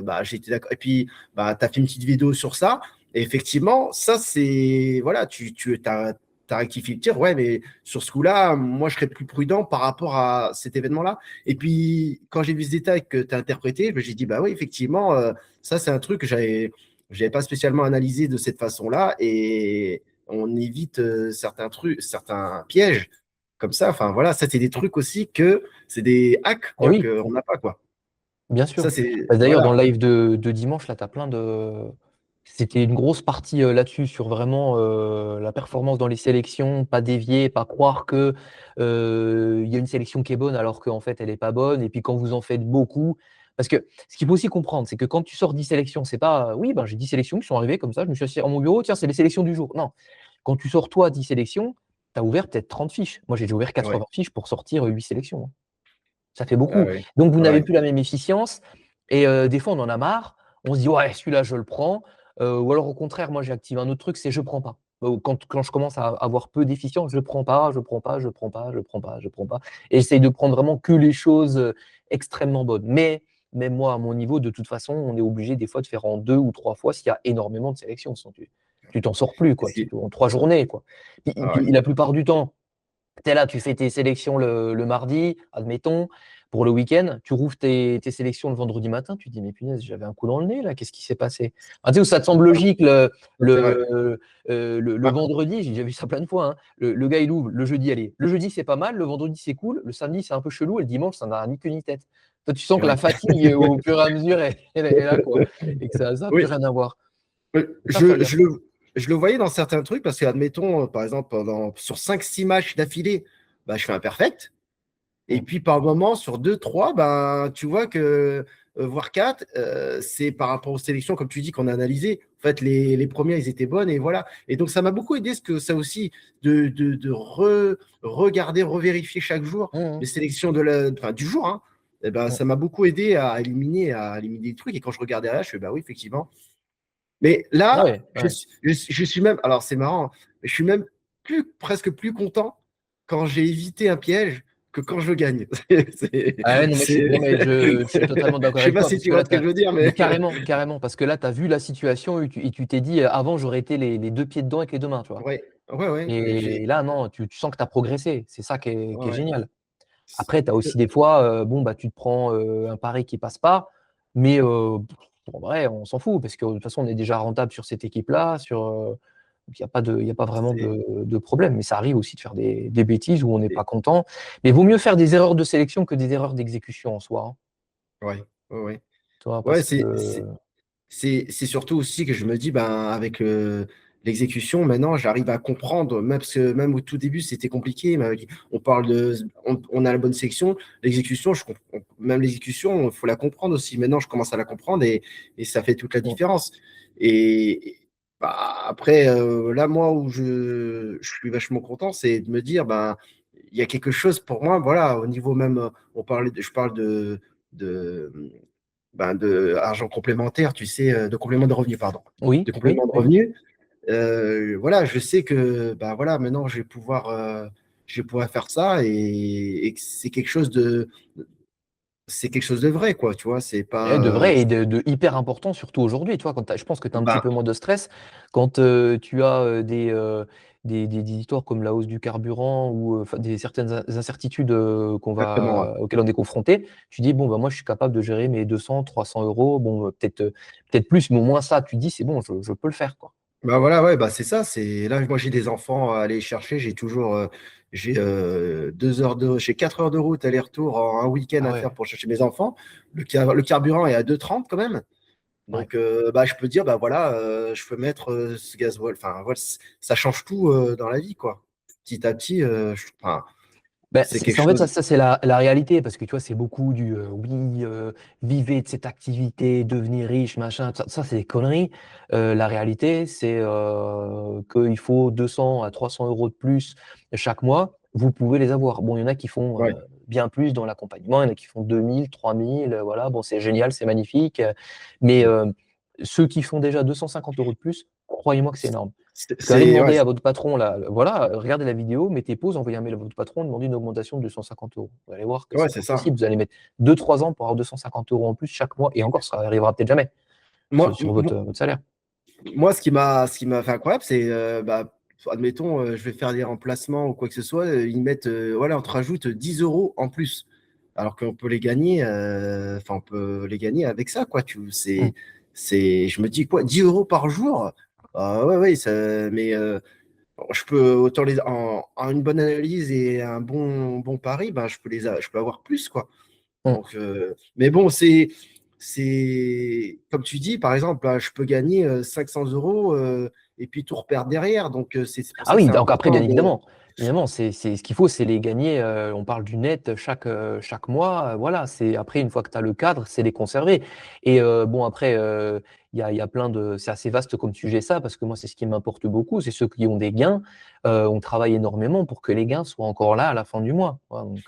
B: bah, j'étais d'accord. Et puis, bah, tu as fait une petite vidéo sur ça. Et effectivement, ça, c'est, voilà, t'as rectifié le tir. Ouais, mais sur ce coup-là, moi, je serais plus prudent par rapport à cet événement-là. Et puis, quand j'ai vu ce détail que tu as interprété, ben, j'ai dit, bah oui, effectivement, ça, c'est un truc que j'avais pas spécialement analysé de cette façon-là. Et on évite certains trucs, certains pièges comme ça. Enfin, voilà, ça, c'est des trucs aussi que c'est des hacks,
A: Et
B: quoi,
A: oui.
B: qu'on n'a pas, quoi.
A: Bien
B: Ça,
A: sûr.
B: c'est,
A: Bah, d'ailleurs, dans
B: voilà.
A: le live de dimanche, là, tu as plein de. C'était une grosse partie là-dessus, sur vraiment la performance dans les sélections, pas dévier, pas croire que il y a une sélection qui est bonne alors qu'en fait, elle n'est pas bonne. Et puis quand vous en faites beaucoup, parce que ce qu'il faut aussi comprendre, c'est que quand tu sors 10 sélections, c'est pas oui, ben, j'ai 10 sélections qui sont arrivées comme ça, je me suis assis à mon bureau, tiens, c'est les sélections du jour. Non. Quand tu sors toi 10 sélections, tu as ouvert peut-être 30 fiches. Moi, j'ai déjà ouvert
B: Ouais.
A: 80 fiches pour sortir 8 sélections, hein. Ça fait
B: Ah
A: beaucoup.
B: ouais.
A: Donc, vous n'avez
B: Ouais.
A: plus la même efficience. Et des fois, on en a marre. On se dit, ouais, celui-là, je le prends. Ou alors, au contraire, moi, j'ai activé un autre truc, c'est je prends pas. Quand je commence à avoir peu d'efficience, je prends pas, je prends pas, je prends pas, je prends pas, je prends pas. Et j'essaye de prendre vraiment que les choses extrêmement bonnes. Mais même moi, à mon niveau, de toute façon, on est obligé des fois de faire en 2 ou 3 fois s'il y a énormément de sélections. Sinon, tu t'en sors plus, quoi. En 3 journées, quoi.
B: Ah ouais.
A: La plupart du temps, tu es là, tu fais tes sélections le mardi, admettons, pour le week-end. Tu rouvres tes sélections le vendredi matin. Tu te dis, mais punaise, j'avais un coup dans le nez, là. Qu'est-ce qui s'est passé? Ah, tu sais, où ça te semble logique
B: C'est vrai.
A: le
B: Bah,
A: vendredi, j'ai déjà vu ça plein de fois, hein. Le gars, il ouvre le jeudi, allez. Le jeudi, c'est pas mal. Le vendredi, c'est cool. Le samedi, c'est un peu chelou. Et le dimanche, ça n'a ni queue ni tête. Toi, tu sens que la
B: ouais.
A: fatigue, au fur et à mesure, elle est là, quoi. Et que ça n'a plus
B: Oui,
A: rien à voir. Ça, faire
B: Je,
A: gaffe.
B: je je le voyais dans certains trucs parce que, admettons, par exemple, sur 5 6 matchs d'affilée, bah, je fais un perfect. Et
A: Mm.
B: puis, par moment, sur 2 3 ben, tu vois que, voire 4, c'est par rapport aux sélections, comme tu dis, qu'on a analysées. En fait, les premières, ils étaient bonnes et voilà. Et donc, ça m'a beaucoup aidé, ce que ça aussi, regarder, revérifier chaque jour
A: Mm,
B: les sélections enfin, du jour. Hein. Et ben,
A: mm,
B: ça m'a beaucoup aidé à éliminer des trucs. Et quand je regardais là, je fais, bah oui, effectivement. Mais
A: mm.
B: là,
A: Ouais, ouais.
B: je suis même, alors c'est marrant, mais je suis même presque plus content quand j'ai évité un piège que quand je gagne.
A: Ah ouais, non, mais
B: C'est-
A: je suis totalement
B: Je
A: d'accord
B: sais
A: avec
B: pas
A: toi,
B: si
A: parce
B: tu
A: que
B: vois
A: là,
B: ce que je veux dire, mais
A: carrément, carrément, parce que là, tu as vu la situation et tu t'es dit, avant, j'aurais été les deux pieds dedans avec les deux mains, tu vois.
B: ouais, ouais, ouais,
A: Et là, non, tu sens que tu as progressé. C'est ça qui est
B: ouais.
A: génial. Après, tu as aussi des fois, bon, bah, tu te prends un pari qui passe pas, mais en vrai, on s'en fout, parce que de toute façon, on est déjà rentable sur cette équipe-là, donc il y a pas vraiment
B: C'est,
A: de problème. Mais ça arrive aussi de faire des bêtises où on n'est pas content. Mais il vaut mieux faire des erreurs de sélection que des erreurs d'exécution en soi, hein,
B: ouais, ouais, ouais.
A: tu vois,
B: Ouais,
A: parce que
B: c'est surtout aussi que je me dis, ben, avec l'exécution, maintenant, j'arrive à comprendre, même, parce que même au tout début, c'était compliqué. Mais on a la bonne section, l'exécution, même l'exécution, il faut la comprendre aussi. Maintenant, je commence à la comprendre et ça fait toute la
A: bon,
B: différence. Et bah, après, là, moi, où je suis vachement content, c'est de me dire, ben, il y a quelque chose pour moi, voilà, au niveau même, je parle de argent complémentaire, tu sais, de complément de revenus, pardon.
A: oui,
B: De
A: oui,
B: complément de
A: oui.
B: revenus. Voilà, je sais que bah, voilà, maintenant, je vais pouvoir faire ça et que c'est quelque chose c'est quelque chose de vrai, quoi, tu vois. C'est
A: Et
B: pas.
A: de vrai et de hyper important, surtout aujourd'hui, tu vois, quand je pense que tu as un petit
B: Ben,
A: peu moins de stress quand tu as des histoires comme la hausse du carburant ou des certaines incertitudes
B: exactement. Ouais.
A: auxquelles on est confronté. Tu dis, bon, bah, moi, je suis capable de gérer mes 200, 300 euros, bon, peut-être plus, mais au moins ça, tu te dis, c'est bon, je peux le faire, quoi.
B: Bah voilà, ouais, bah c'est ça. C'est là, moi j'ai des enfants à aller chercher. J'ai toujours, j'ai 4 heures de route aller-retour en un week-end
A: Ah
B: à
A: ouais,
B: faire pour chercher mes enfants. Le carburant est à 2,30 quand même.
A: ouais.
B: Donc, bah, je peux dire, bah voilà, je peux mettre ce gasoil. Enfin, voilà, ça change tout dans la vie, quoi. Petit à petit, enfin,
A: Ben,
B: c'est quelque
A: en fait,
B: chose.
A: ça c'est la réalité, parce que tu vois, c'est beaucoup du oui, vivez de cette activité, devenir riche, machin, ça c'est des conneries. La réalité, c'est qu'il faut 200 à 300 euros de plus chaque mois, vous pouvez les avoir. Bon, il y en a qui font
B: Ouais.
A: bien plus dans l'accompagnement, il y en a qui font 2000, 3000, voilà, bon, c'est génial, c'est magnifique, mais
B: Mm.
A: ceux qui font déjà 250 euros de plus, croyez-moi que c'est énorme. Parce qu'allez
B: Ouais,
A: demander à votre patron, là, voilà, regardez la vidéo, mettez pause, envoyez un mail à votre patron, demandez une augmentation de 250 euros. Vous allez voir que
B: ouais,
A: c'est
B: c'est
A: pas
B: ça.
A: possible. Vous allez mettre 2, 3 ans pour avoir 250 euros en plus chaque mois, et encore, ça arrivera peut-être jamais
B: Moi,
A: sur votre salaire.
B: Moi, ce qui m'a fait incroyable, c'est, bah, admettons, je vais faire des remplacements ou quoi que ce soit, ils mettent, voilà, on te rajoute 10 euros en plus. Alors qu'on peut les gagner, enfin, on peut les gagner avec ça, quoi.
A: Mm.
B: Je me dis, quoi, 10 euros par jour? Ah, ouais, ouais, mais je peux autant en une bonne analyse et un bon pari, ben, je peux avoir plus, quoi.
A: Mm.
B: Donc, mais bon, c'est comme tu dis, par exemple, là, je peux gagner 500 euros et puis tout reperdre derrière. Donc, c'est pour
A: Ah
B: ça que
A: oui,
B: c'est
A: donc après, bien
B: important de.
A: évidemment, évidemment, c'est ce qu'il faut, c'est les gagner. On parle du net chaque mois. Voilà, c'est après, une fois que tu as le cadre, c'est les conserver. Et bon, après, il y a plein de. C'est assez vaste comme sujet, ça, parce que moi, c'est ce qui m'importe beaucoup. C'est ceux qui ont des gains. On travaille énormément pour que les gains soient encore là à la fin du mois. Voilà, donc,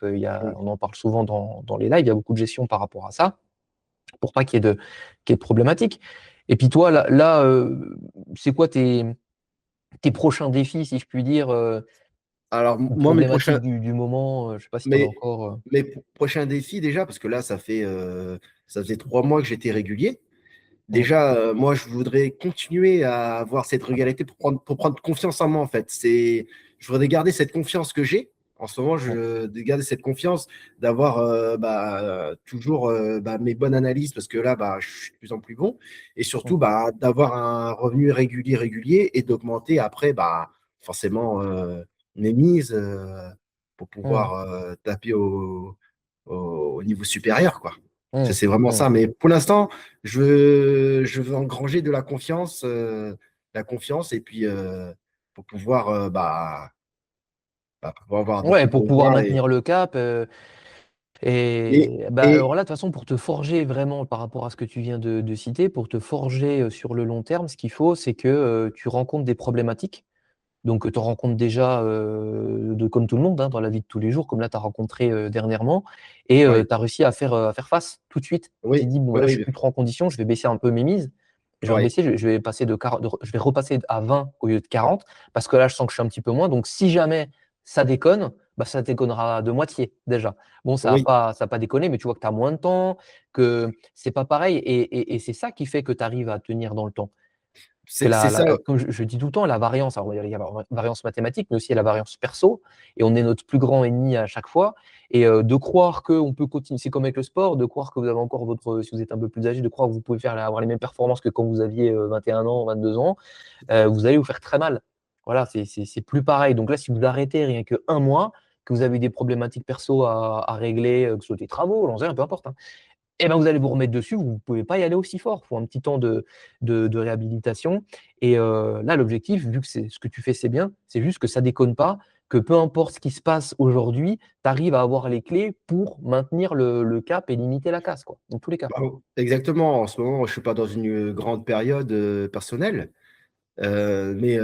A: on en parle souvent dans les lives. Il y a beaucoup de gestion par rapport à ça, pour pas qu'il y ait de problématiques. Et puis, toi, c'est quoi tes prochains défis, si je puis dire,
B: Alors,
A: ou
B: moi,
A: problématiques du moment? Je sais pas si tu en as
B: mes,
A: encore.
B: mes prochains défis, déjà, parce que là, ça faisait 3 mois que j'étais régulier.
A: Mmh,
B: Déjà, moi, je voudrais continuer à avoir cette régularité pour prendre confiance en moi, en fait. Je voudrais garder cette confiance que j'ai. En ce moment,
A: mmh,
B: de garder cette confiance, d'avoir toujours bah, mes bonnes analyses, parce que là, bah, je suis de plus en plus bon. Et
A: mmh,
B: surtout, bah, d'avoir un revenu régulier et d'augmenter après, bah, forcément, mes mises pour
A: mmh,
B: pouvoir taper au niveau supérieur, quoi.
A: mmh,
B: C'est vraiment
A: mmh.
B: ça. Mais pour l'instant, je veux engranger de la confiance et puis pour pouvoir, pouvoir avoir de
A: Ouais,
B: plus
A: pour
B: gros
A: pouvoir
B: gains.
A: maintenir le cap,
B: Et,
A: et bah,
B: et
A: alors là, de toute façon, pour te forger vraiment par rapport à ce que tu viens de citer, pour te forger, sur le long terme, ce qu'il faut, c'est que, tu rencontres des problématiques. Donc, tu en rencontres déjà, comme tout le monde, hein, dans la vie de tous les jours, comme là, tu as rencontré, dernièrement, et
B: ouais,
A: tu as réussi à faire face tout de suite. Tu t'es
B: oui,
A: dit: «Bon, bah,
B: oui,
A: là, je suis
B: oui,
A: plus trop en condition, je vais baisser un peu mes mises. Je vais
B: ouais,
A: rebaisser, je vais passer je vais repasser à 20 au lieu de 40, parce que là, je sens que je suis un petit peu moins. Donc si jamais ça déconne, bah, ça déconnera de moitié déjà». Bon,
B: oui.
A: ça a pas déconné, mais tu vois que tu as moins de temps, que c'est pas pareil, et c'est ça qui fait que tu arrives à tenir dans le temps. Parce que
B: C'est ça.
A: comme je dis tout le temps, la variance, alors il y a la variance mathématique, mais aussi il y a la variance perso, et on est notre plus grand ennemi à chaque fois. Et de croire qu'on peut continuer, c'est comme avec le sport, de croire que vous avez encore si vous êtes un peu plus âgé, de croire que vous pouvez avoir les mêmes performances que quand vous aviez 21 ans, 22 ans, vous allez vous faire très mal. Voilà, c'est plus pareil. Donc là, si vous arrêtez rien que un mois, que vous avez des problématiques perso à régler, que ce soit des travaux, j'en sais rien, peu importe, hein, et ben, vous allez vous remettre dessus, vous ne pouvez pas y aller aussi fort. Il faut un petit temps de réhabilitation. Et là, l'objectif, vu que c'est ce que tu fais, c'est bien, c'est juste que ça déconne pas, que peu importe ce qui se passe aujourd'hui, tu arrives à avoir les clés pour maintenir le cap et limiter la casse, quoi, dans tous les cas.
B: Bah, exactement. En ce moment, je suis pas dans une grande période personnelle. Mais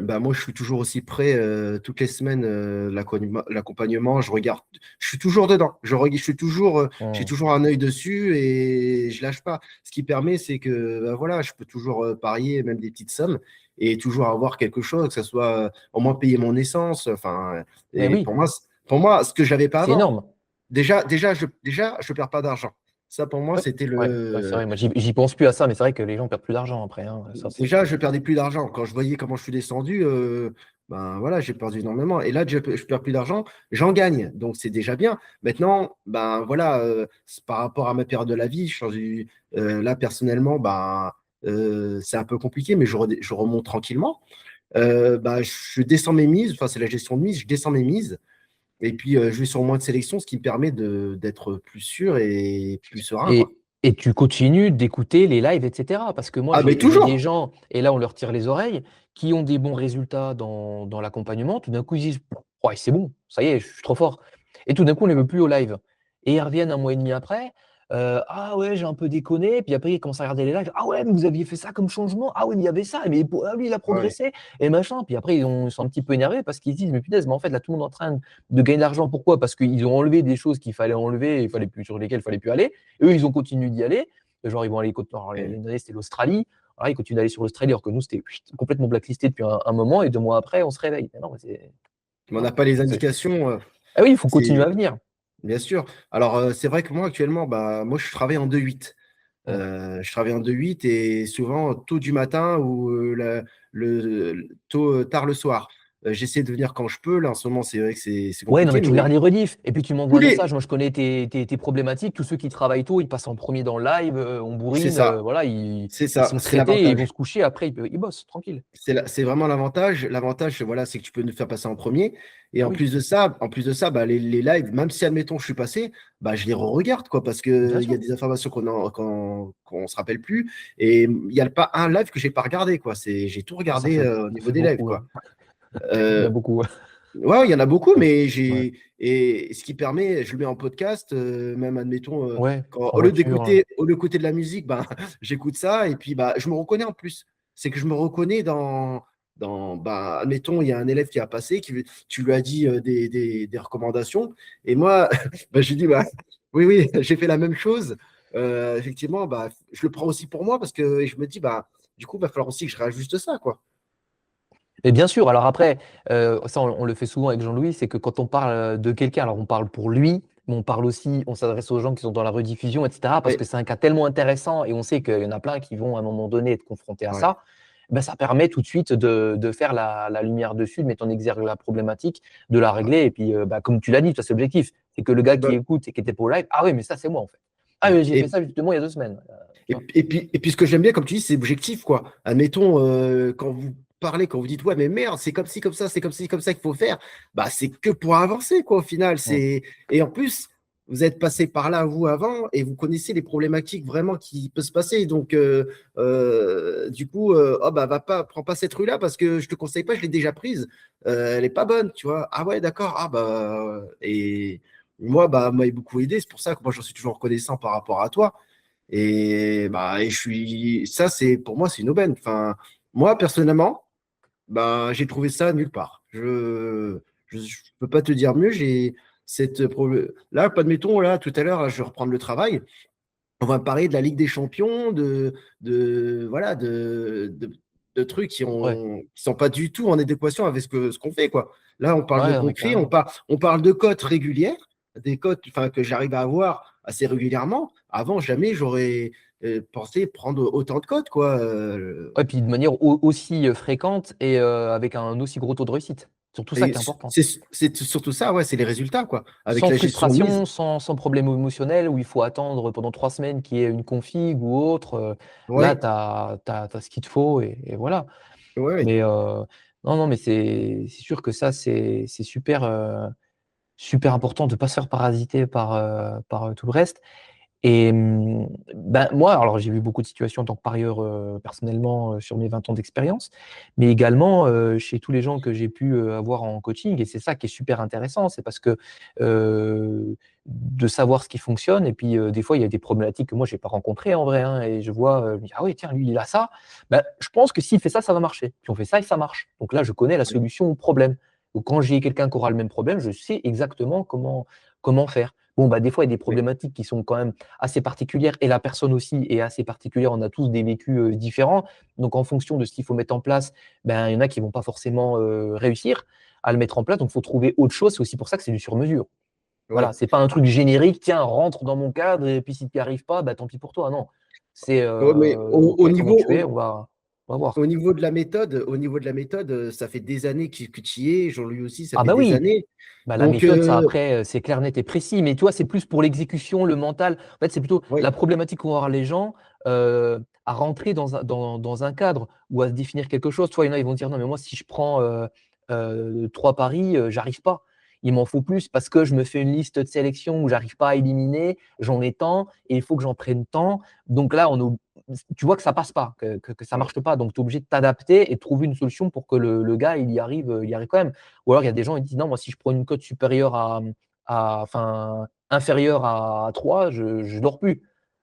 B: bah, moi, je suis toujours aussi prêt toutes les semaines, l'accompagnement, je regarde, je suis toujours dedans, j'ai
A: Mmh.
B: toujours un œil dessus et je lâche pas. Ce qui permet, c'est que bah, voilà, je peux toujours parier même des petites sommes et toujours avoir quelque chose, que ce soit au moins payer mon essence. Enfin,
A: Mais
B: et
A: oui,
B: pour moi, ce que j'avais pas
A: c'est
B: avant.
A: énorme.
B: déjà, je perds pas d'argent. Ça, pour moi,
A: Ouais,
B: c'était
A: ouais, c'est
B: le.
A: vrai. Moi, j'y pense plus à ça, mais c'est vrai que les gens perdent plus d'argent après, hein. Ça, c'est
B: Déjà, je perdais plus d'argent. Quand je voyais comment je suis descendu, ben voilà, j'ai perdu énormément. Et là, je perds plus d'argent, j'en gagne. Donc, c'est déjà bien. Maintenant, ben voilà, c'est par rapport à ma période de la vie, là, personnellement, ben, c'est un peu compliqué, mais je remonte tranquillement. Ben, je descends mes mises, enfin, c'est la gestion de mise, je descends mes mises. Et puis, je vais sur moins de sélection, ce qui me permet d'être plus sûr et plus serein, quoi.
A: Et, et tu continues d'écouter les lives, etc. Parce que moi,
B: Ah, mais
A: j'ai des
B: toujours!
A: gens, et là, on leur tire les oreilles, qui ont des bons résultats dans l'accompagnement. Tout d'un coup, ils disent, ouais, c'est bon, ça y est, je suis trop fort. Et tout d'un coup, on ne les veut plus au live. Et ils reviennent un mois et demi après. Ah ouais, j'ai un peu déconné. Puis après, ils commencent à regarder les lives. Ah ouais, mais vous aviez fait ça comme changement. Ah oui, mais il y avait ça. Mais ah, lui, il a
B: Ouais.
A: progressé. Et machin. Puis après, ils sont un petit peu énervés parce qu'ils se disent, mais punaise, mais en fait, là, tout le monde est en train de gagner de l'argent. Pourquoi? Parce qu'ils ont enlevé des choses qu'il fallait enlever, sur lesquelles il fallait plus aller. Eux, ils ont continué d'y aller. Genre, ils vont aller. Alors,
B: Ouais.
A: une année, c'était l'Australie. Alors, ils continuent d'aller sur l'Australie, alors que nous, c'était complètement blacklisté depuis un moment. Et 2 mois après, on se réveille. Mais non,
B: Mais on
A: voilà.
B: n'a pas les indications.
A: Ah oui, il faut continuer
B: C'est
A: à venir.
B: bien sûr. Alors, c'est vrai que moi, actuellement, bah, moi, je travaille en 2-8.
A: Mmh.
B: Je travaille en 2-8 et souvent tôt du matin ou tard le soir. J'essaie de venir quand je peux. Là, en ce moment, c'est vrai que c'est
A: Ouais, non, mais
B: compliqué,
A: tu
B: mais
A: regardes les rediffs et puis tu
B: tous
A: m'envoies un
B: les.
A: message. Moi, je connais tes problématiques. Tous ceux qui travaillent tôt, ils passent en premier dans le live, on
B: C'est
A: bourrine,
B: ça.
A: voilà,
B: C'est
A: ils
B: ça.
A: sont
B: C'est
A: traités et ils vont
B: l'avantage.
A: se coucher. Après, ils bossent, tranquille.
B: C'est vraiment l'avantage. L'avantage, voilà, c'est que tu peux nous faire passer en premier. Et
A: Ah oui,
B: en plus de ça, bah, les lives, même si admettons je suis passé, bah, je les re-regarde, quoi, parce
A: bien
B: qu'il y a
A: sûr.
B: des informations qu'on se rappelle plus. Et il n'y a pas un live que j'ai pas regardé, quoi. J'ai tout
A: Ah,
B: regardé au
A: ça
B: niveau
A: fait
B: des lives,
A: beaucoup,
B: quoi.
A: hein. Il y en a
B: Euh,
A: beaucoup, ouais.
B: ouais, il y en a beaucoup, mais
A: Ouais,
B: et ce qui permet, je le mets en podcast, même admettons,
A: ouais,
B: quand,
A: en voiture.
B: au lieu d'écouter de la musique, ben, j'écoute ça et puis bah, je me reconnais en plus. C'est que je me reconnais bah, admettons, il y a un élève qui a passé, tu lui as dit des recommandations et moi, bah, je lui dis, bah, oui, oui, j'ai fait la même chose. Effectivement, bah, je le prends aussi pour moi parce que je me dis, bah, du coup, il va falloir aussi que je réajuste ça, quoi.
A: Et bien sûr, alors après, ça on le fait souvent avec Jean-Louis, c'est que quand on parle de quelqu'un, alors on parle pour lui, mais on parle aussi, on s'adresse aux gens qui sont dans la rediffusion, etc. Parce
B: Oui,
A: que c'est un cas tellement intéressant et on sait qu'il y en a plein qui vont à un moment donné être confrontés à
B: ouais.
A: ça. Ben, ça permet tout de suite de faire la lumière dessus, de mettre en exergue la problématique, de la régler. Et puis, bah, comme tu l'as dit, ça c'est l'objectif. C'est que le gars qui
B: Bah,
A: écoute et qui était pas au live, ah oui, mais ça c'est moi en fait. Ah
B: ouais.
A: oui, j'ai fait ça justement il y a 2 semaines. Tu vois.
B: Et puis ce que j'aime bien, comme tu dis, c'est objectif, quoi. Admettons, quand vous parlez, quand vous dites, ouais, mais merde, c'est comme ci, comme ça, c'est comme ci, comme ça qu'il faut faire, bah, c'est que pour avancer, quoi, au final.
A: Mm.
B: Et en plus, vous êtes passé par là, vous, avant, et vous connaissez les problématiques vraiment qui peuvent se passer. Donc, du coup, oh, bah, prends pas cette rue-là parce que je te conseille pas, je l'ai déjà prise. Elle est pas bonne, tu vois. Ah ouais, d'accord. Ah bah, et moi, bah, m'a beaucoup aidé. C'est pour ça que moi, j'en suis toujours reconnaissant par rapport à toi. Et, bah, ça, pour moi, c'est une aubaine. Enfin, moi, personnellement, bah, j'ai trouvé ça nulle part. Je peux pas te dire mieux. Là, admettons, là, tout à l'heure, là, je vais reprendre le travail. On va parler de la Ligue des Champions, voilà, de trucs
A: Ouais,
B: qui sont pas du tout en adéquation avec ce qu'on fait, quoi. Là, on parle de
A: ouais, non, mais
B: concret,
A: carrément.
B: on parle de cotes régulières, des cotes, enfin, que j'arrive à avoir assez régulièrement. Avant, jamais j'aurais pensé prendre autant de cotes, quoi.
A: Ouais, puis de manière aussi fréquente et avec un aussi gros taux de réussite. Surtout ça
B: Et
A: qui est important.
B: c'est surtout ça, ouais, c'est les résultats, quoi. Avec
A: Sans
B: la gestion de mise.
A: frustration, sans problème émotionnel où il faut attendre pendant 3 semaines qu'il y ait une config ou autre. Là,
B: Ouais,
A: tu as ce qu'il te faut et voilà.
B: ouais, ouais.
A: Mais non, non, mais c'est sûr que ça, c'est super, super important de ne pas se faire parasiter par tout le reste. Et ben, moi, alors j'ai vu beaucoup de situations en tant que parieur personnellement sur mes 20 ans d'expérience, mais également chez tous les gens que j'ai pu avoir en coaching. Et c'est ça qui est super intéressant, c'est parce que de savoir ce qui fonctionne. Et puis des fois, il y a des problématiques que moi, je n'ai pas rencontrées en vrai. Hein, et je vois, je me dis, ah oui, tiens, lui, il a ça. Ben, je pense que s'il fait ça va marcher. Puis on fait ça et ça marche. Donc là, je connais la solution au problème. Donc quand j'ai quelqu'un qui aura le même problème, je sais exactement comment faire. Bon, bah, des fois, il y a des
B: Ouais.
A: problématiques qui sont quand même assez particulière et la personne aussi est assez particulière. On a tous des vécus différents. Donc, en fonction de ce qu'il faut mettre en place, ben, il y en a qui ne vont pas forcément réussir à le mettre en place. Donc, il faut trouver autre chose. C'est aussi pour ça que c'est du sur-mesure. Voilà,
B: Ouais.
A: c'est pas un truc générique, tiens, rentre dans mon cadre et puis si tu n'y arrives pas, bah tant pis pour toi. Non, c'est
B: Ouais, mais
A: OK, comment tu es, on va voir.
B: au niveau de la méthode, ça fait des années que tu y es. Jean-Louis aussi, ça
A: Ah
B: fait
A: bah
B: des
A: oui,
B: années.
A: bah, la
B: Donc,
A: méthode, ça après, c'est clair, net et précis. Mais toi, c'est plus pour l'exécution, le mental. En fait, c'est plutôt
B: ouais.
A: la problématique qu'ont avoir les gens à rentrer dans un cadre ou à se définir quelque chose. Toi, il y en a, ils vont dire non, mais moi, si je prends 3 paris, j'arrive pas. Il m'en faut plus parce que je me fais une liste de sélection où j'arrive pas à éliminer, j'en ai tant et il faut que j'en prenne tant. Donc là, tu vois que ça passe pas, que ça
B: Ouais.
A: marche pas. Donc tu es obligé de t'adapter et de trouver une solution pour que le gars, il y arrive quand même. Ou alors, il y a des gens qui disent non, moi, si je prends une cote supérieure enfin, inférieure à 3, je ne dors plus.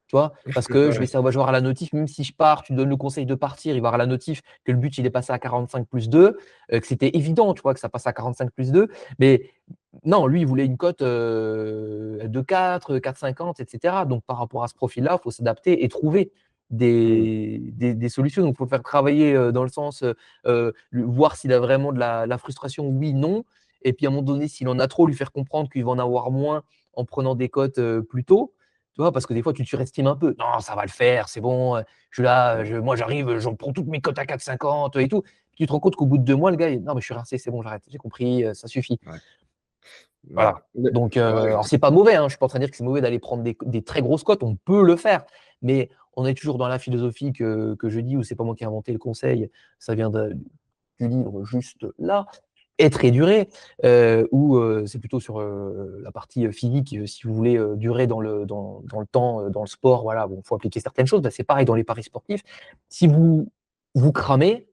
A: Tu vois, parce que
B: Ouais.
A: je vais voir à la notif, même si je pars, tu me donnes le conseil de partir, il va voir à la notif que le but il est passé à 45 plus 2, que c'était évident, tu vois, que ça passe à 45 plus 2. Mais non, lui, il voulait une cote de 4, 4,50, etc. Donc, par rapport à ce profil-là, il faut s'adapter et trouver
B: Mm.
A: des solutions. Donc, il faut faire travailler dans le sens voir s'il a vraiment de la frustration, oui, non. Et puis à un moment donné, s'il en a trop, lui faire comprendre qu'il va en avoir moins en prenant des cotes plus tôt. Tu vois, parce que des fois, tu surestimes un peu. Non, ça va le faire, c'est bon. Je suis là,
B: Ouais.
A: moi j'arrive, j'en prends toutes mes cotes à 4,50 et tout. Puis tu te rends compte qu'au bout de 2 mois, le gars, non, mais je suis rincé, c'est bon, j'arrête, j'ai compris, ça suffit.
B: Ouais. Ouais.
A: Voilà. Donc,
B: Ouais.
A: alors c'est pas mauvais, hein, je ne suis pas en train de dire que c'est mauvais d'aller prendre des très grosses cotes, on peut le faire, mais on est toujours dans la philosophie que je dis, où c'est pas moi qui ai inventé le conseil, ça vient du livre juste là, Être et durer, où c'est plutôt sur la partie physique, si vous voulez durer dans le temps, dans le sport, voilà, bon, faut appliquer certaines choses, bah, c'est pareil dans les paris sportifs. Si vous cramez,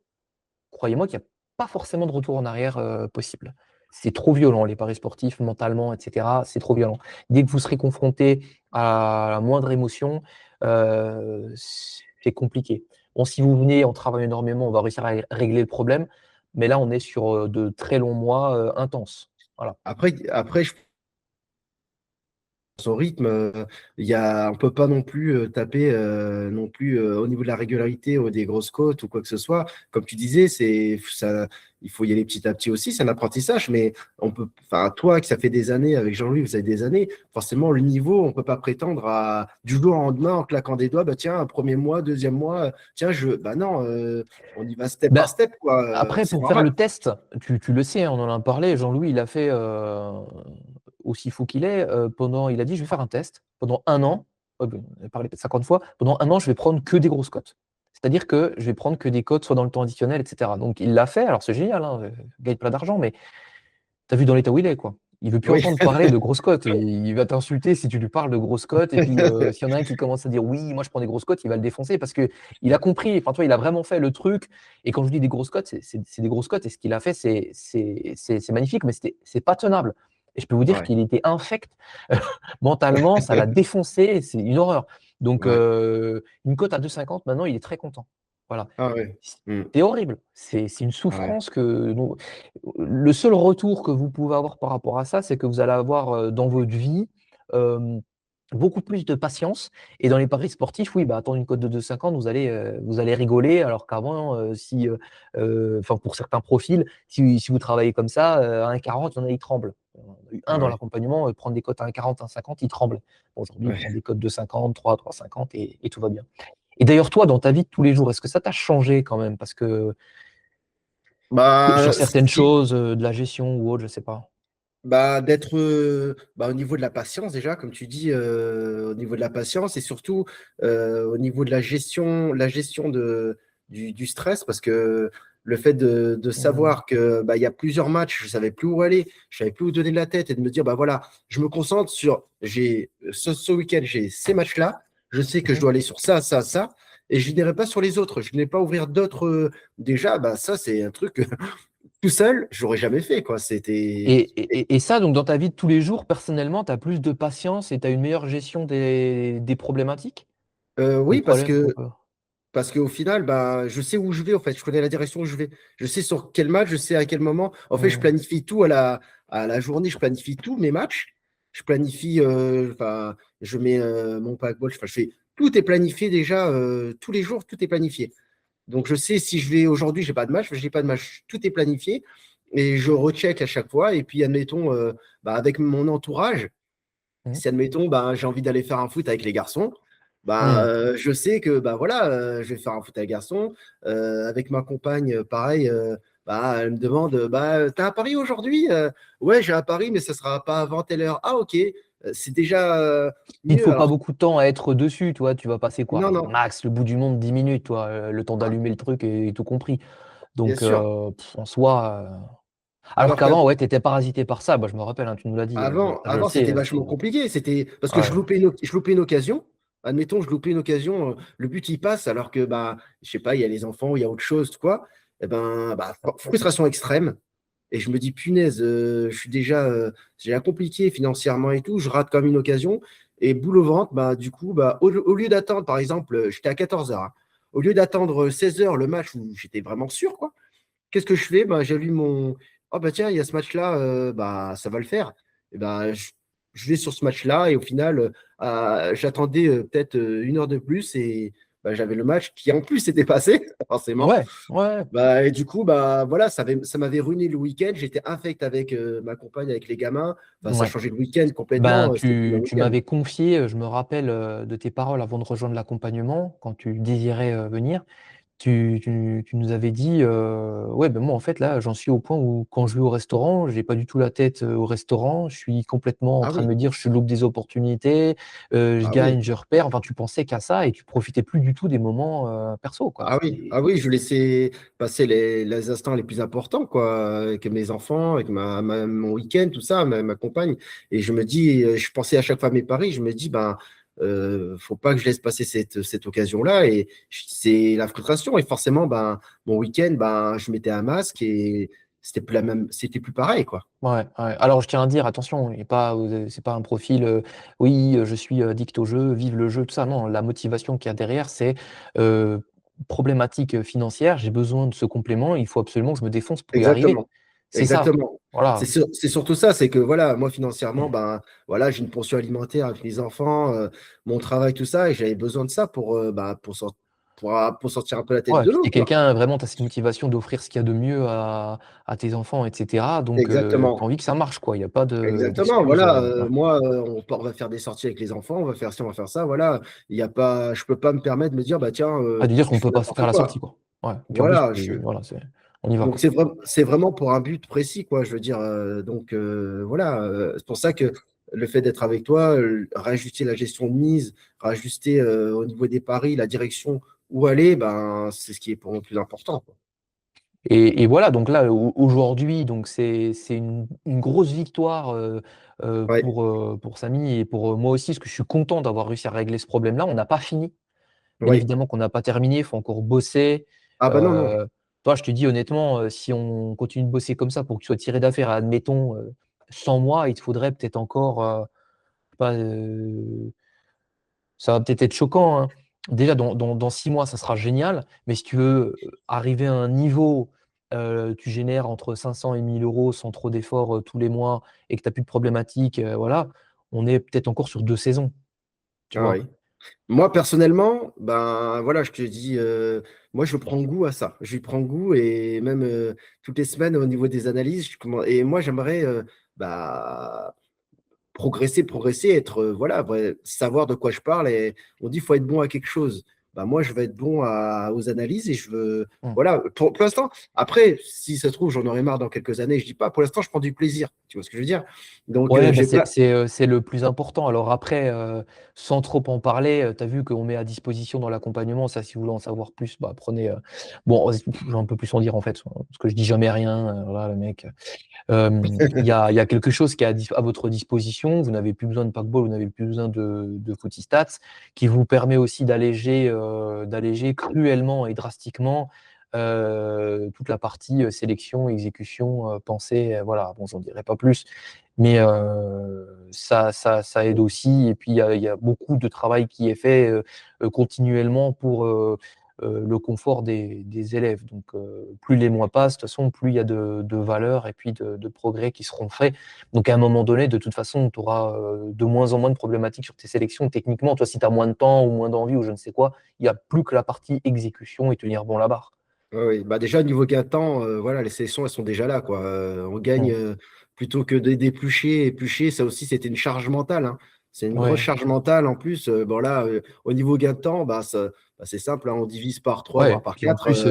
A: croyez-moi qu'il n'y a pas forcément de retour en arrière possible. C'est trop violent, les paris sportifs, mentalement, etc. C'est trop violent. Dès que vous serez confronté à la moindre émotion, c'est compliqué. Bon, si vous venez, on travaille énormément, on va réussir à régler le problème. Mais là, on est sur de très longs mois intenses. Voilà.
B: Après, je son rythme, on peut pas non plus taper non plus au niveau de la régularité ou des grosses côtes ou quoi que ce soit. Comme tu disais, il faut y aller petit à petit aussi, c'est un apprentissage, mais enfin, toi, que ça fait des années, avec Jean-Louis, vous avez des années, forcément, le niveau, on peut pas prétendre à du jour au lendemain en claquant des doigts, bah tiens, un premier mois, deuxième mois, tiens, bah non, on y va step par
A: Ben,
B: step, quoi.
A: après,
B: C'est
A: pour faire le
B: normal.
A: test, tu le sais, hein, on en a parlé. Jean-Louis, il a fait aussi fou qu'il est. Il a dit, je vais faire un test pendant un an. Ben, on a parlé peut-être 50 fois. Pendant un an, je vais prendre que des grosses cotes. C'est-à-dire que je vais prendre que des cotes, soit dans le temps additionnel, etc. Donc, il l'a fait. Alors, c'est génial, hein, il gagne plein d'argent, mais tu as vu dans l'état où il est, quoi. Il veut plus
B: Oui,
A: entendre parler de grosses cotes. Il va t'insulter si tu lui parles de grosses cotes. Et puis, s'il y en a un qui commence à dire oui, moi je prends des grosses cotes, il va le défoncer parce que il a compris. Enfin, toi, il a vraiment fait le truc. Et quand je dis des grosses cotes, c'est des grosses cotes. Et ce qu'il a fait, c'est magnifique, mais c'est pas tenable. Et je peux vous dire
B: ouais,
A: qu'il était infect mentalement, ça l'a défoncé. C'est une horreur. Donc,
B: ouais.
A: une cote à 2,50, maintenant, il est très content. Voilà.
B: Ah ouais. Mm.
A: C'est horrible. C'est une
B: Ouais.
A: souffrance le seul retour que vous pouvez avoir par rapport à ça, c'est que vous allez avoir dans votre vie euh, beaucoup plus de patience. Et dans les paris sportifs, oui, bah, attendre une cote de 2,50, vous allez rigoler. Alors qu'avant, enfin, pour certains profils, si vous travaillez comme ça, à 1,40, il y en a, ils tremblent. On a eu un
B: Ah
A: dans
B: ouais.
A: l'accompagnement, prendre des cotes à 1,40, 1,50, il tremble. Aujourd'hui, il prend
B: Ouais.
A: des cotes de 50, 3, 3,50 et tout va bien. Et d'ailleurs, toi, dans ta vie de tous les jours, est-ce que ça t'a changé quand même? Parce que sur
B: Bah,
A: certaines choses, de la gestion ou autre, je sais pas.
B: d'être au niveau de la patience déjà, comme tu dis, au niveau de la patience et surtout au niveau de la gestion du stress, parce que le fait de
A: Mmh.
B: savoir que il y a plusieurs matchs, je savais plus où aller, je savais plus où donner de la tête et de me dire bah voilà, je me concentre sur ce week-end j'ai ces matchs-là, je sais que je
A: Mmh.
B: dois aller sur ça, ça, ça. Et je n'irai pas sur les autres. Je n'ai pas ouvrir d'autres. Déjà, bah, ça, c'est un truc tout seul, j'aurais jamais fait, quoi. C'était.
A: Et ça, donc dans ta vie de tous les jours, personnellement, tu as plus de patience et tu as une meilleure gestion des problématiques? Des
B: Oui,
A: problèmes qu'on peut
B: parce qu'au final, bah, je sais où je vais, en fait. Je connais la direction où je vais. Je sais sur quel match, je sais à quel moment. En fait, je
A: mmh.
B: planifie tout à la journée, je planifie tous mes matchs. Je planifie, enfin, je mets mon packball, enfin, je fais. Tout est planifié déjà, tous les jours, tout est planifié. Donc, je sais si je vais aujourd'hui, j'ai pas de match, j'ai pas de match, tout est planifié et je recheck à chaque fois. Et puis, admettons, avec mon entourage.
A: Mhm.
B: Si, admettons, ben, j'ai envie d'aller faire un foot avec les garçons, ben,
A: Mhm.
B: je sais que ben, voilà, je vais faire un foot avec les garçons. Avec ma compagne, pareil, bah, elle me demande bah, t'as un pari aujourd'hui? Ouais, j'ai un pari, mais ça sera pas avant telle heure. Ah, ok. C'est déjà
A: Il te
B: mieux.
A: faut pas
B: Alors,
A: beaucoup de temps à être dessus, toi. Tu vas passer quoi?
B: non, non,
A: Max, le bout du monde, 10 minutes, toi. Le temps
B: hein,
A: d'allumer le truc et tout compris.
B: bien
A: Donc,
B: sûr.
A: en soi. Alors
B: Alors
A: qu'avant, ouais, tu étais parasité par ça. Bah, je me rappelle, hein, tu nous l'as dit. Je le
B: avant,
A: sais.
B: c'était vachement compliqué. C'était parce que
A: Ouais.
B: je loupais une occasion. Admettons, je loupais une occasion, le but il passe, alors que bah, je sais pas, il y a les enfants, il y a autre chose, quoi. Et ben, bah, frustration extrême. Et je me dis, punaise, je suis j'ai déjà compliqué financièrement et tout, je rate comme une occasion. Et boule au ventre, bah, du coup, bah, au lieu d'attendre, par exemple, j'étais à 14 heures, hein. Au lieu d'attendre 16 heures le match où j'étais vraiment sûr, quoi, qu'est-ce que je fais? Bah, j'ai lu mon. Oh, bah tiens, il y a ce match-là, bah, ça va le faire. Et ben, je vais sur ce match-là et au final, j'attendais peut-être 1 heure de plus et bah, j'avais le match qui en plus s'était passé, forcément.
A: Ouais, ouais.
B: Bah, et du coup, bah, voilà, ça m'avait ruiné le week-end. J'étais infect avec ma compagne, avec les gamins. Enfin, ça a
A: Ouais.
B: changé le week-end
A: Ben,
B: complètement. C'était plus un
A: tu
B: week-end.
A: m'avais confié, je me rappelle de tes paroles avant de rejoindre l'accompagnement, quand tu désirais venir. Tu nous avais dit, ouais, ben moi, en fait, là, j'en suis au point où quand je vais au restaurant, j'ai pas du tout la tête, au restaurant. Je suis complètement en
B: Ah
A: train de
B: oui,
A: me dire: «Je loupe des opportunités, je
B: ah oui.
A: gagne, je repère». Enfin, tu pensais qu'à ça et tu profitais plus du tout des moments, perso, quoi.
B: Ah oui,
A: C'était
B: ah oui, je laissais passer les instants les plus importants, quoi, avec mes enfants, avec mon week-end, tout ça, ma compagne. Et je me dis, je pensais à chaque fois à mes paris, je me dis, ben, faut pas que je laisse passer cette occasion-là. Et c'est la frustration. Et forcément, ben, mon week-end, ben, je mettais un masque et c'était plus pareil, quoi.
A: ouais, ouais. Alors, je tiens à dire, attention, il est pas, c'est pas un profil, oui, je suis addict au jeu, vive le jeu, tout ça. Non, la motivation qu'il y a derrière, c'est euh, problématique financière. J'ai besoin de ce complément. Il faut absolument que je me défonce pour y arriver.
B: Exactement.
A: C'est ça.
B: Exactement.
A: Voilà.
B: C'est surtout ça, c'est que voilà, moi financièrement, ben voilà, j'ai une pension alimentaire avec les enfants, mon travail, tout ça, et j'avais besoin de ça bah, pour sortir un peu la tête
A: Ouais,
B: de
A: puis
B: l'eau,
A: t'es
B: quoi.
A: quelqu'un, vraiment, tu as cette motivation d'offrir ce qu'il y a de mieux à tes enfants, etc. Donc, tu as
B: Exactement.
A: envie que ça marche, quoi. Il n'y a pas
B: Exactement.
A: d'excuse.
B: Voilà,
A: Ouais.
B: moi, on va faire des sorties avec les enfants, on va faire ci, on va faire ça. Voilà, il y a pas, je peux pas me permettre de me dire, bah tiens,
A: Pas de dire qu'on
B: je
A: peut
B: fais
A: pas
B: n'importe
A: faire la
B: quoi.
A: sortie, quoi. Ouais. Et puis en plus,
B: Voilà,
A: voilà, on y va,
B: donc
A: quoi.
B: c'est vraiment pour un but précis, quoi. Je veux dire, donc voilà, c'est pour ça que le fait d'être avec toi, rajuster la gestion de mise, rajuster au niveau des paris, la direction où aller, ben c'est ce qui est pour moi le plus important, quoi.
A: Et voilà, donc là, aujourd'hui, donc c'est une grosse victoire
B: Ouais,
A: pour Samy et pour moi aussi, parce que je suis content d'avoir réussi à régler ce problème-là. On n'a pas fini. Bien
B: ouais.
A: évidemment qu'on n'a pas terminé, il faut encore bosser.
B: Ah bah non, non.
A: Euh, Toi, je te dis honnêtement, si on continue de bosser comme ça pour que tu sois tiré d'affaire, admettons, 100 mois, il te faudrait peut-être encore, je sais pas, ça va peut-être être choquant, hein. Déjà, dans 6 mois, ça sera génial, mais si tu veux arriver à un niveau, tu génères entre 500 et 1 000 € sans trop d'efforts tous les mois et que tu as plus de problématiques, voilà, on est peut-être encore sur 2 saisons, tu
B: Ah
A: vois?
B: oui. Moi, personnellement, ben voilà, je te dis, moi, je prends goût à ça. J'y prends goût et même toutes les semaines, au niveau des analyses, et moi, j'aimerais bah, progresser, être, voilà, savoir de quoi je parle. Et on dit, faut être bon à quelque chose. Bah, moi, je veux être bon aux analyses et je veux,
A: Mmh.
B: voilà, pour l'instant. Après, si ça se trouve, j'en aurai marre dans quelques années. Je dis pas, pour l'instant, je prends du plaisir. Tu vois ce que je veux dire? Donc,
A: Ouais, bah,
B: j'ai pas.
A: c'est le plus important. Alors après, sans trop en parler, tu as vu qu'on met à disposition dans l'accompagnement, ça, si vous voulez en savoir plus, bah, prenez, bon, je vais un peu plus en dire, en fait, parce que je dis jamais rien, voilà, le mec. Il y a quelque chose qui est à votre disposition. Vous n'avez plus besoin de paquebot, vous n'avez plus besoin de Footy-Stats, qui vous permet aussi d'alléger cruellement et drastiquement toute la partie sélection, exécution, pensée. Voilà, bon, j'en dirai pas plus, mais ça aide aussi. Et puis, il y a beaucoup de travail qui est fait continuellement pour le confort des élèves. Donc, plus les mois passent, de toute façon, plus il y a de valeur et puis de progrès qui seront faits. Donc, à un moment donné, de toute façon, tu auras de moins en moins de problématiques sur tes sélections. Techniquement, toi, si tu as moins de temps ou moins d'envie ou je ne sais quoi, il n'y a plus que la partie exécution et tenir bon la barre.
B: Ouais, oui, bah déjà, niveau gain de temps, voilà, les sélections, elles sont déjà là, quoi. On gagne
A: Mm.
B: plutôt que d'éplucher. Éplucher, ça aussi, c'était une charge mentale, hein. C'est une grosse
A: Ouais.
B: charge mentale en plus. Bon là, au niveau gain de temps, c'est simple, hein, on divise par 3 voire
A: Ouais,
B: par
A: puis en
B: 4.
A: plus,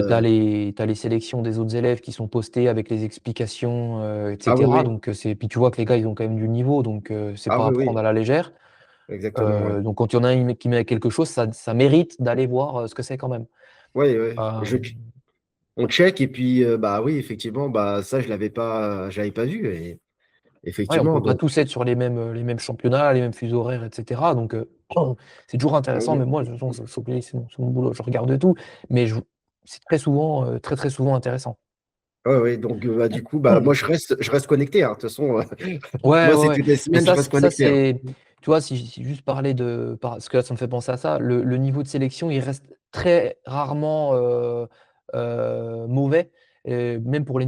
A: tu as les sélections des autres élèves qui sont postées avec les explications, et
B: Ah oui,
A: cetera.
B: oui.
A: Donc, puis tu vois que les gars, ils ont quand même du niveau, donc c'est
B: Ah
A: pas à
B: oui,
A: prendre
B: oui,
A: à la légère.
B: exactement, ouais.
A: Donc quand il y en a un qui met quelque chose, ça mérite d'aller voir, ce que c'est quand même.
B: Ouais, ouais.
A: Hem,
B: On check et puis bah oui, effectivement, bah ça je l'avais pas vu et
A: ouais, on
B: effectivement
A: peut pas
B: donc
A: tous être sur les mêmes championnats, les mêmes fuseaux horaires et cetera. Donc c'est toujours
B: ah
A: intéressant,
B: oui.
A: mais moi, de toute façon, c'est mon boulot, je regarde tout, mais c'est très souvent, très, très souvent intéressant.
B: Ouais, ouais, donc bah, du coup, bah moi je reste connecté, hein. De toute façon,
A: Ouais,
B: moi
A: ouais,
B: c'est
A: ouais.
B: toutes les
A: Mais
B: semaines, je reste
A: ça
B: connecté, hein.
A: c'est tu vois, si juste parler parce que là, ça me fait penser à ça, le niveau de sélection, il reste très rarement, mauvais, même pour les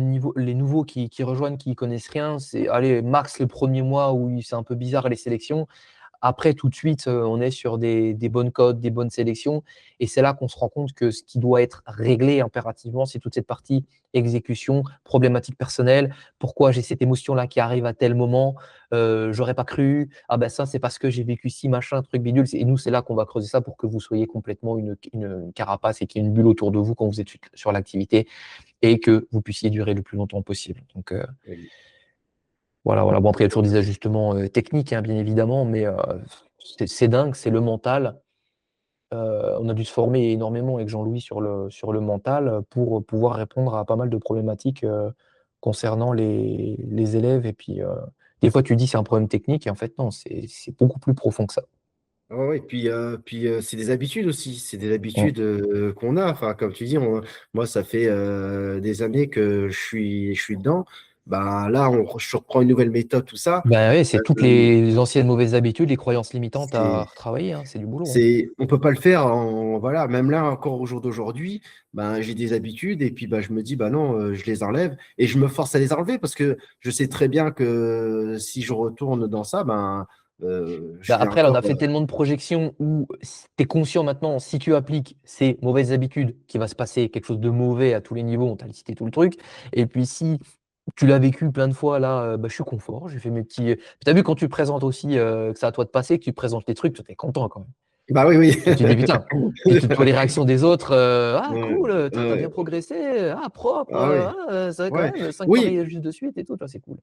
A: nouveaux qui rejoignent, qui y connaissent rien, c'est allez, max le premier mois où c'est un peu bizarre les sélections. Après, tout de suite, on est sur des bonnes cotes, des bonnes sélections et c'est là qu'on se rend compte que ce qui doit être réglé impérativement, c'est toute cette partie exécution, problématique personnelle. Pourquoi j'ai cette émotion-là qui arrive à tel moment? J'aurais pas cru. Ah ben ça, c'est parce que j'ai vécu ci, machin, truc bidule. Et nous, c'est là qu'on va creuser ça pour que vous soyez complètement une carapace et qu'il y ait une bulle autour de vous quand vous êtes sur l'activité et que vous puissiez durer le plus longtemps possible. Donc, voilà, voilà. Bon, après, il y a toujours des ajustements, techniques, hein, bien évidemment, mais c'est dingue, c'est le mental. On a dû se former énormément avec Jean-Louis sur le mental, pour pouvoir répondre à pas mal de problématiques, concernant les élèves et puis, des fois tu dis: «C'est un problème technique» et en fait non, c'est beaucoup plus profond que ça.
B: Ouais, ouais, puis c'est des habitudes aussi, c'est des
A: Mmh.
B: habitudes qu'on a. Enfin, comme tu dis, moi, ça fait des années que je suis dedans. Ben, là, je reprends une nouvelle méthode, tout ça.
A: Bah, ouais, c'est toutes
B: Euh,
A: les anciennes mauvaises habitudes, les croyances limitantes à
B: c'est,
A: retravailler, hein, c'est du boulot, hein.
B: on peut pas le faire voilà, même là, encore au jour d'aujourd'hui, ben, j'ai des habitudes et puis ben, je me dis, bah non, je les enlève et je me force à les enlever parce que je sais très bien que si je retourne dans ça, ben,
A: Bah,
B: je vais
A: après, là, on
B: encore.
A: a fait tellement de projections où tu es conscient maintenant, si tu appliques ces mauvaises habitudes, qu'il va se passer quelque chose de mauvais à tous les niveaux, on t'a listé tout le truc. Et puis si tu l'as vécu plein de fois, là, bah, je suis confort, j'ai fait mes petits. Tu as vu quand tu présentes aussi, que c'est à toi de passer, que tu présentes les trucs, toi, tu es content quand même.
B: Bah oui, oui.
A: Tu te dis: «Putain», puis tu vois les réactions des autres, «Ah
B: Ouais,
A: cool, tu bien
B: ouais.
A: progressé, ah propre,
B: Ah oui,
A: c'est vrai quand
B: ouais.
A: même, 5
B: Oui,
A: paris juste de suite et tout», tu vois? C'est cool.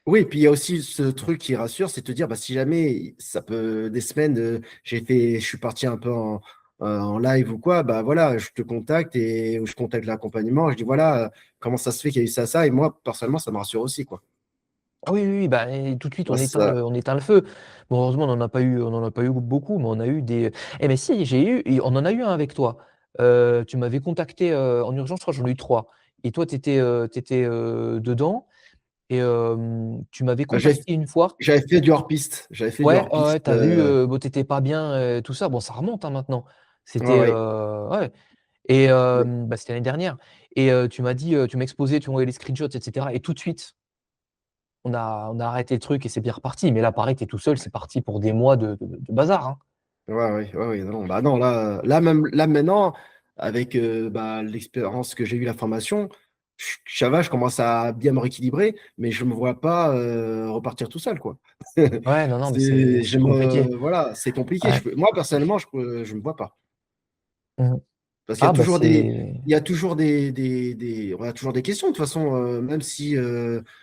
B: oui, puis il y a aussi ce truc qui rassure, c'est te dire, bah, si jamais ça peut des semaines, je suis parti un peu en live ou quoi, bah voilà, je te contacte et ou je contacte l'accompagnement, je dis voilà, comment ça se fait qu'il y a eu ça, ça, et moi, personnellement, ça me rassure aussi, quoi.
A: Ah oui, oui, oui, bah et tout de suite
B: Moi, ça,
A: on éteint le feu. Bon heureusement on en a pas eu beaucoup, mais on a eu des mais si, j'ai eu et on en a eu un avec toi. Tu m'avais contacté, en urgence, je crois j'en ai eu 3 et toi tu étais, dedans et tu m'avais
B: bah, j'avais
A: contacté une fois.
B: j'avais fait du hors-piste, j'avais fait du
A: Ouais, ouais, ouais,
B: hors-piste.
A: tu as vu, bon tu étais pas bien, tout ça. Bon ça remonte, hein, maintenant.
B: Ouais,
A: C'était,
B: ouais.
A: ouais et
B: Mais-
A: bah, c'était l'année dernière et tu m'as dit, tu m'as exposé, tu m'as envoyé les screenshots et cetera et tout de suite on a arrêté le truc et c'est bien reparti. Mais là, pareil, tu es tout seul, c'est parti pour des mois de bazar, hein.
B: Ouais, ouais, ouais, ouais, non, bah non, là, même, là maintenant, avec bah, l'expérience que j'ai eue, la formation, ça va, je commence à bien me rééquilibrer, mais je me vois pas repartir tout seul, quoi.
A: Ouais, non, non, mais c'est compliqué.
B: Voilà, c'est compliqué.
A: Ouais.
B: Moi, personnellement, je me vois pas.
A: Mmh.
B: Parce qu'il y a
A: Ah bah,
B: toujours des,
A: c'est
B: il y a toujours on a toujours des questions. De toute façon, même si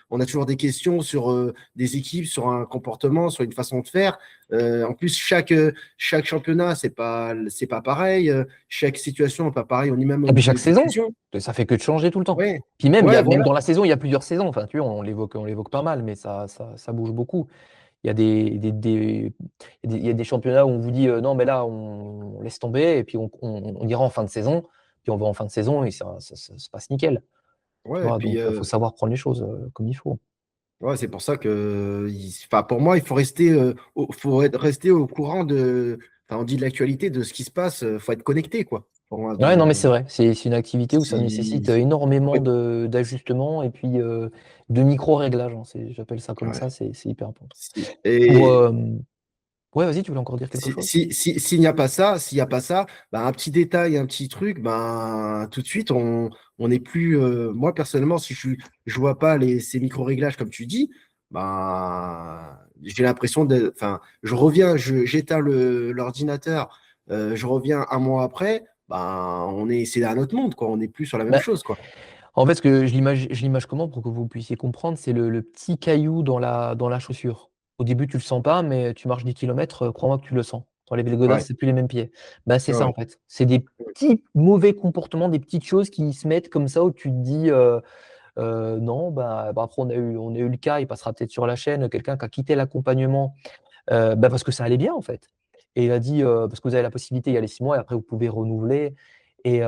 B: on a toujours des questions sur des équipes, sur un comportement, sur une façon de faire. En plus, chaque championnat, c'est pas pareil. Chaque situation n'est pas pareille. On est même au
A: et puis
B: niveau
A: chaque saison,
B: exécution.
A: ça fait que de changer tout le temps.
B: Ouais,
A: Puis même, il y
B: ouais,
A: a même
B: voilà.
A: dans la saison, il y a plusieurs saisons. Enfin, tu vois, on l'évoque pas mal, mais ça bouge beaucoup. Il y a il y a des championnats où on vous dit: «Non, mais là, on laisse tomber» et puis on ira en fin de saison. Puis on va en fin de saison et ça se passe nickel. Tu
B: Ouais, et
A: vois?
B: puis
A: Donc faut savoir prendre les choses, comme il faut.
B: ouais, c'est pour ça que, enfin, pour moi, il faut rester, rester au courant enfin, on dit de l'actualité, de ce qui se passe. Faut être connecté, quoi. Pour moi,
A: Ouais, non, mais c'est vrai. C'est une activité où ça nécessite,
B: si, faut
A: énormément
B: être-
A: d'ajustements et puis, de micro-réglages, hein. J'appelle ça comme
B: ouais.
A: ça, c'est hyper important. Pour,
B: Et
A: ouais, vas-y, tu voulais encore dire quelque chose?
B: s'il n'y a pas ça, bah, un petit détail, un petit truc, ben, tout de suite, on n'est plus. Moi, personnellement, si je vois pas ces micro-réglages, comme tu dis, ben, j'ai l'impression de, enfin, je reviens, j'éteins l'ordinateur, je reviens un mois après, ben, c'est un autre monde, quoi. On n'est plus sur la même
A: Bah,
B: chose, quoi.
A: en fait, ce que je l'image comment pour que vous puissiez comprendre, c'est le petit caillou dans la chaussure. Au début, tu le sens pas, mais tu marches 10 kilomètres, crois-moi que tu le sens. Tu enlèves les godasses,
B: Ouais,
A: c'est plus les mêmes pieds. Bah, c'est
B: ouais,
A: ça, en
B: ouais.
A: fait. C'est des petits mauvais comportements, des petites choses qui se mettent comme ça où tu te dis: «Non, bah, après on a eu le cas, il passera peut-être sur la chaîne, quelqu'un qui a quitté l'accompagnement, bah, parce que ça allait bien, en fait et il a dit: «Parce que vous avez la possibilité, il y a les 6 mois et après vous pouvez renouveler» et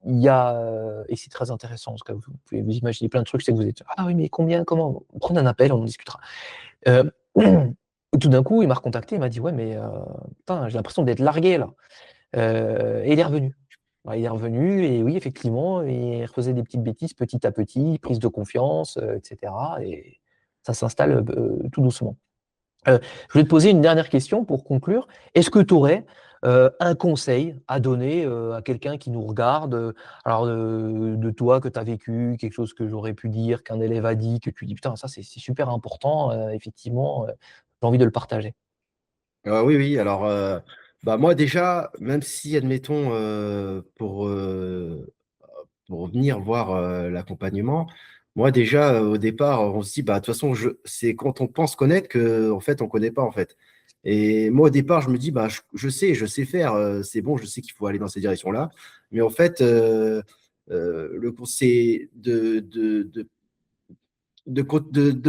A: il y a, et c'est très intéressant parce que vous pouvez vous imaginer plein de trucs, c'est que vous êtes: «Ah oui, mais combien? Comment?» Prenez un appel, on en discutera. Heu, Tout d'un coup, il m'a recontacté, il m'a dit: «Ouais, mais putain, j'ai l'impression d'être largué là». Et il est revenu. Bah, il est revenu et oui, effectivement, il refaisait des petites bêtises petit à petit, prise de confiance, et cetera et ça s'installe, tout doucement. Je voulais te poser une dernière question pour conclure. Est-ce que tu aurais, un conseil à donner, à quelqu'un qui nous regarde, alors, de toi que tu as vécu, quelque chose que j'aurais pu dire, qu'un élève a dit, que tu dis: «Putain, ça c'est super important, effectivement, j'ai envie de le partager».
B: Oui, oui. Alors, bah, moi, déjà, même si, admettons, pour venir voir l'accompagnement, moi, déjà, au départ, on se dit, bah, de toute façon, c'est quand on pense connaître que, en fait, on ne connaît pas, en fait. Et moi, au départ, je me dis, bah, je sais faire, c'est bon, je sais qu'il faut aller dans ces directions-là. Mais en fait, le conseil de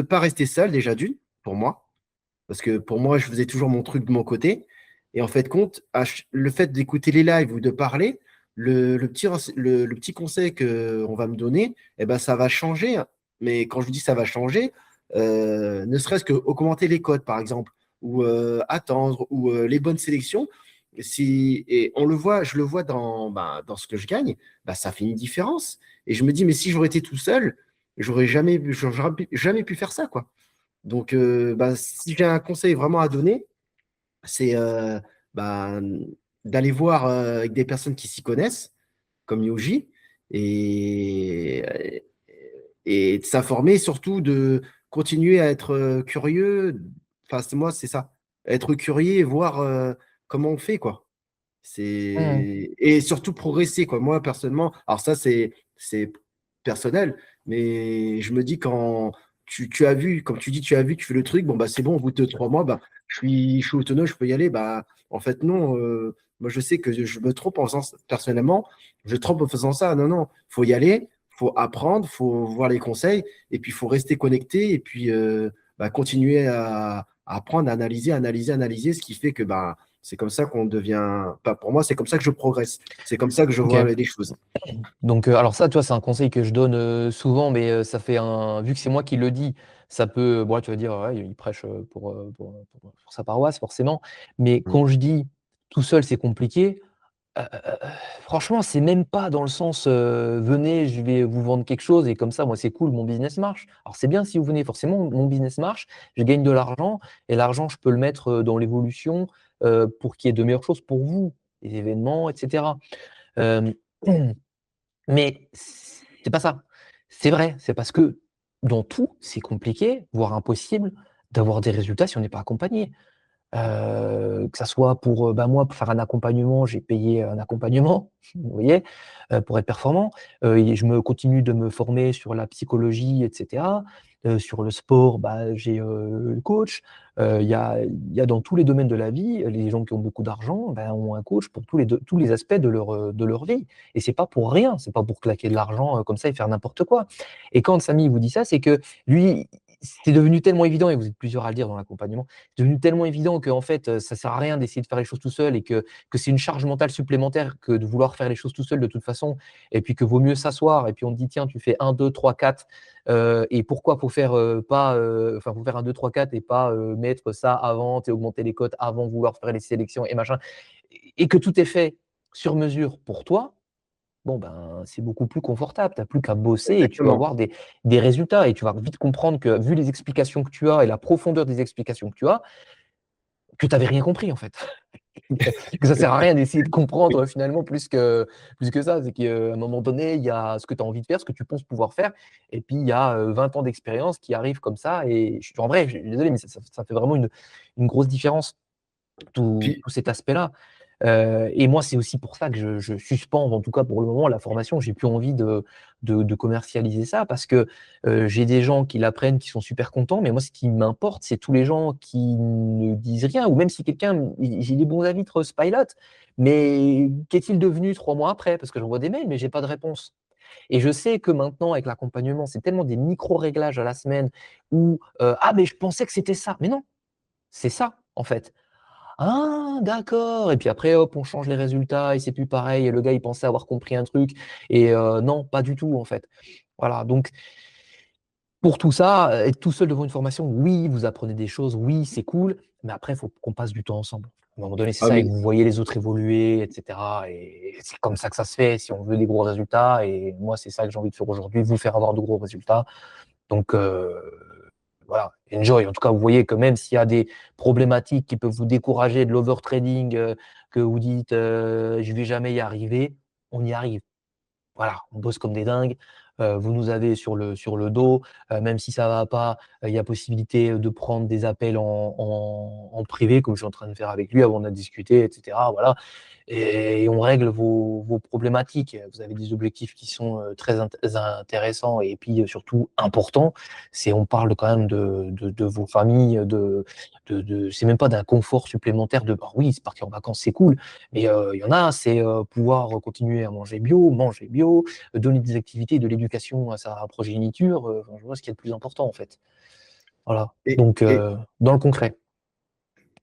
B: pas rester seul, déjà d'une, pour moi. Parce que pour moi, je faisais toujours mon truc de mon côté. Et en fait, compte, le fait d'écouter les lives ou de parler, le petit conseil qu'on va me donner, eh ben, ça va changer. Mais quand je vous dis ça va changer, ne serait-ce que augmenter les codes, par exemple, ou attendre, ou les bonnes sélections. Si, et on le voit, je le vois dans ce que je gagne, bah, ça fait une différence. Et je me dis, mais si j'aurais été tout seul, j'aurais jamais pu faire ça, quoi. Donc, bah, si j'ai un conseil vraiment à donner, c'est bah, d'aller voir avec des personnes qui s'y connaissent, comme Yoji, et, et de s'informer, surtout de continuer à être curieux. Enfin, moi, c'est ça. Être curieux et voir comment on fait, quoi.
A: Mmh.
B: Et surtout progresser, quoi. Moi, personnellement, alors ça, c'est personnel, mais je me dis quand tu as vu, comme tu dis, tu as vu, tu fais le truc, bon, bah, c'est bon, au bout de 3 mois, bah, je suis autonome, je peux y aller. Bah, en fait, non, moi, je sais que je me trompe en faisant ça. Personnellement, je me trompe en faisant ça. Non, non, faut y aller, faut apprendre, faut voir les conseils, et puis il faut rester connecté, et puis bah, continuer à apprendre, à analyser, analyser, analyser, ce qui fait que bah, c'est comme ça qu'on devient. Pas pour moi, c'est comme ça que je progresse. C'est comme ça que je vois
A: OK.
B: les choses.
A: Donc, alors ça, tu vois, c'est un conseil que je donne, souvent, mais, ça fait un vu que c'est moi qui le dis, ça peut bon, là, tu vas dire: «Ouais, il prêche, pour sa paroisse forcément». Mais
B: Mm.
A: quand je dis: «Tout seul, c'est compliqué», franchement, c'est même pas dans le sens, «Venez, je vais vous vendre quelque chose et comme ça, moi, c'est cool, mon business marche». Alors c'est bien si vous venez, forcément, mon business marche, je gagne de l'argent et l'argent, je peux le mettre, dans l'évolution, pour qu'il y ait de meilleures choses pour vous, les événements et cetera. Hem Mais c'est pas ça. C'est vrai, c'est parce que dans tout, c'est compliqué, voire impossible, d'avoir des résultats si on n'est pas accompagné. Que ça soit pour, bah, moi, pour faire un accompagnement, j'ai payé un accompagnement, vous voyez? Pour être performant. Et je me continue de me former sur la psychologie et cetera. Sur le sport, bah, j'ai, le coach. Il y a dans tous les domaines de la vie, les gens qui ont beaucoup d'argent, bah, ont un coach pour tous les aspects de leur vie et c'est pas pour rien, c'est pas pour claquer de l'argent, comme ça et faire n'importe quoi et quand Samy vous dit ça, c'est que lui, c'est devenu tellement évident et vous êtes plusieurs à le dire dans l'accompagnement, c'est devenu tellement évident qu'en fait, ça sert à rien d'essayer de faire les choses tout seul et que c'est une charge mentale supplémentaire que de vouloir faire les choses tout seul de toute façon et puis que vaut mieux s'asseoir et puis on te dit: «Tiens, tu fais un, deux, trois, 4 et pourquoi faut faire, pas, enfin, faut faire un, deux, trois, 4 et pas, mettre ça avant et augmenter les cotes avant, vouloir faire les sélections et machin» et que tout est fait sur mesure pour toi, bon, ben, c'est beaucoup plus confortable. Tu as plus qu'à bosser et tu vas
B: Exactement.
A: avoir des résultats et tu vas vite comprendre que, vu les explications que tu as et la profondeur des explications que tu as, que tu n'avais rien compris en fait. Que ça sert à rien d'essayer de comprendre finalement plus que ça. C'est qu'à un moment donné, il y a ce que tu as envie de faire, ce que tu penses pouvoir faire, et puis il y a 20 ans d'expérience qui arrivent comme ça. Et en vrai, je suis désolé, mais ça fait vraiment une grosse différence,
B: Puis,
A: tout cet aspect-là. Et moi, c'est aussi pour ça que je suspends, en tout cas pour le moment, la formation. J'ai plus envie de commercialiser ça parce que j'ai des gens qui l'apprennent, qui sont super contents. Mais moi, ce qui m'importe, c'est tous les gens qui ne disent rien. Ou même si quelqu'un, j'ai des bons avis de Trustpilot, mais qu'est-il devenu 3 mois après? Parce que j'envoie des mails, mais j'ai pas de réponse. Et je sais que maintenant, avec l'accompagnement, c'est tellement des micro-réglages à la semaine où ah, mais je pensais que c'était ça. Mais non, c'est ça, en fait. Ah, d'accord. Et puis après, hop, on change les résultats et c'est plus pareil. Et le gars, il pensait avoir compris un truc. Et non, pas du tout, en fait. Voilà. Donc, pour tout ça, être tout seul devant une formation, oui, vous apprenez des choses, oui, c'est cool. Mais après, il faut qu'on passe du temps ensemble. À un moment donné, c'est
B: ah
A: ça, et que
B: mais
A: vous voyez les autres évoluer, etc. Et c'est comme ça que ça se fait si on veut des gros résultats. Et moi, c'est ça que j'ai envie de faire aujourd'hui, vous faire avoir de gros résultats. Donc, voilà, enjoy. En tout cas, vous voyez que même s'il y a des problématiques qui peuvent vous décourager, de l'overtrading, que vous dites je vais jamais y arriver, on y arrive. Voilà, on bosse comme des dingues. Vous nous avez sur le dos. Même si ça va pas, il y a possibilité de prendre des appels en privé, comme je suis en train de faire avec lui avant de discuter, etc. Voilà. Et on règle vos problématiques. Vous avez des objectifs qui sont très intéressants et puis surtout importants. On parle quand même de vos familles, c'est même pas d'un confort supplémentaire de, bah oui, c'est partir en vacances, c'est cool, mais il y en a, c'est pouvoir continuer à manger bio, donner des activités, de l'éducation à sa progéniture. Enfin, je vois ce qui est le plus important en fait. Voilà.
B: et,
A: Donc,
B: et,
A: dans le concret.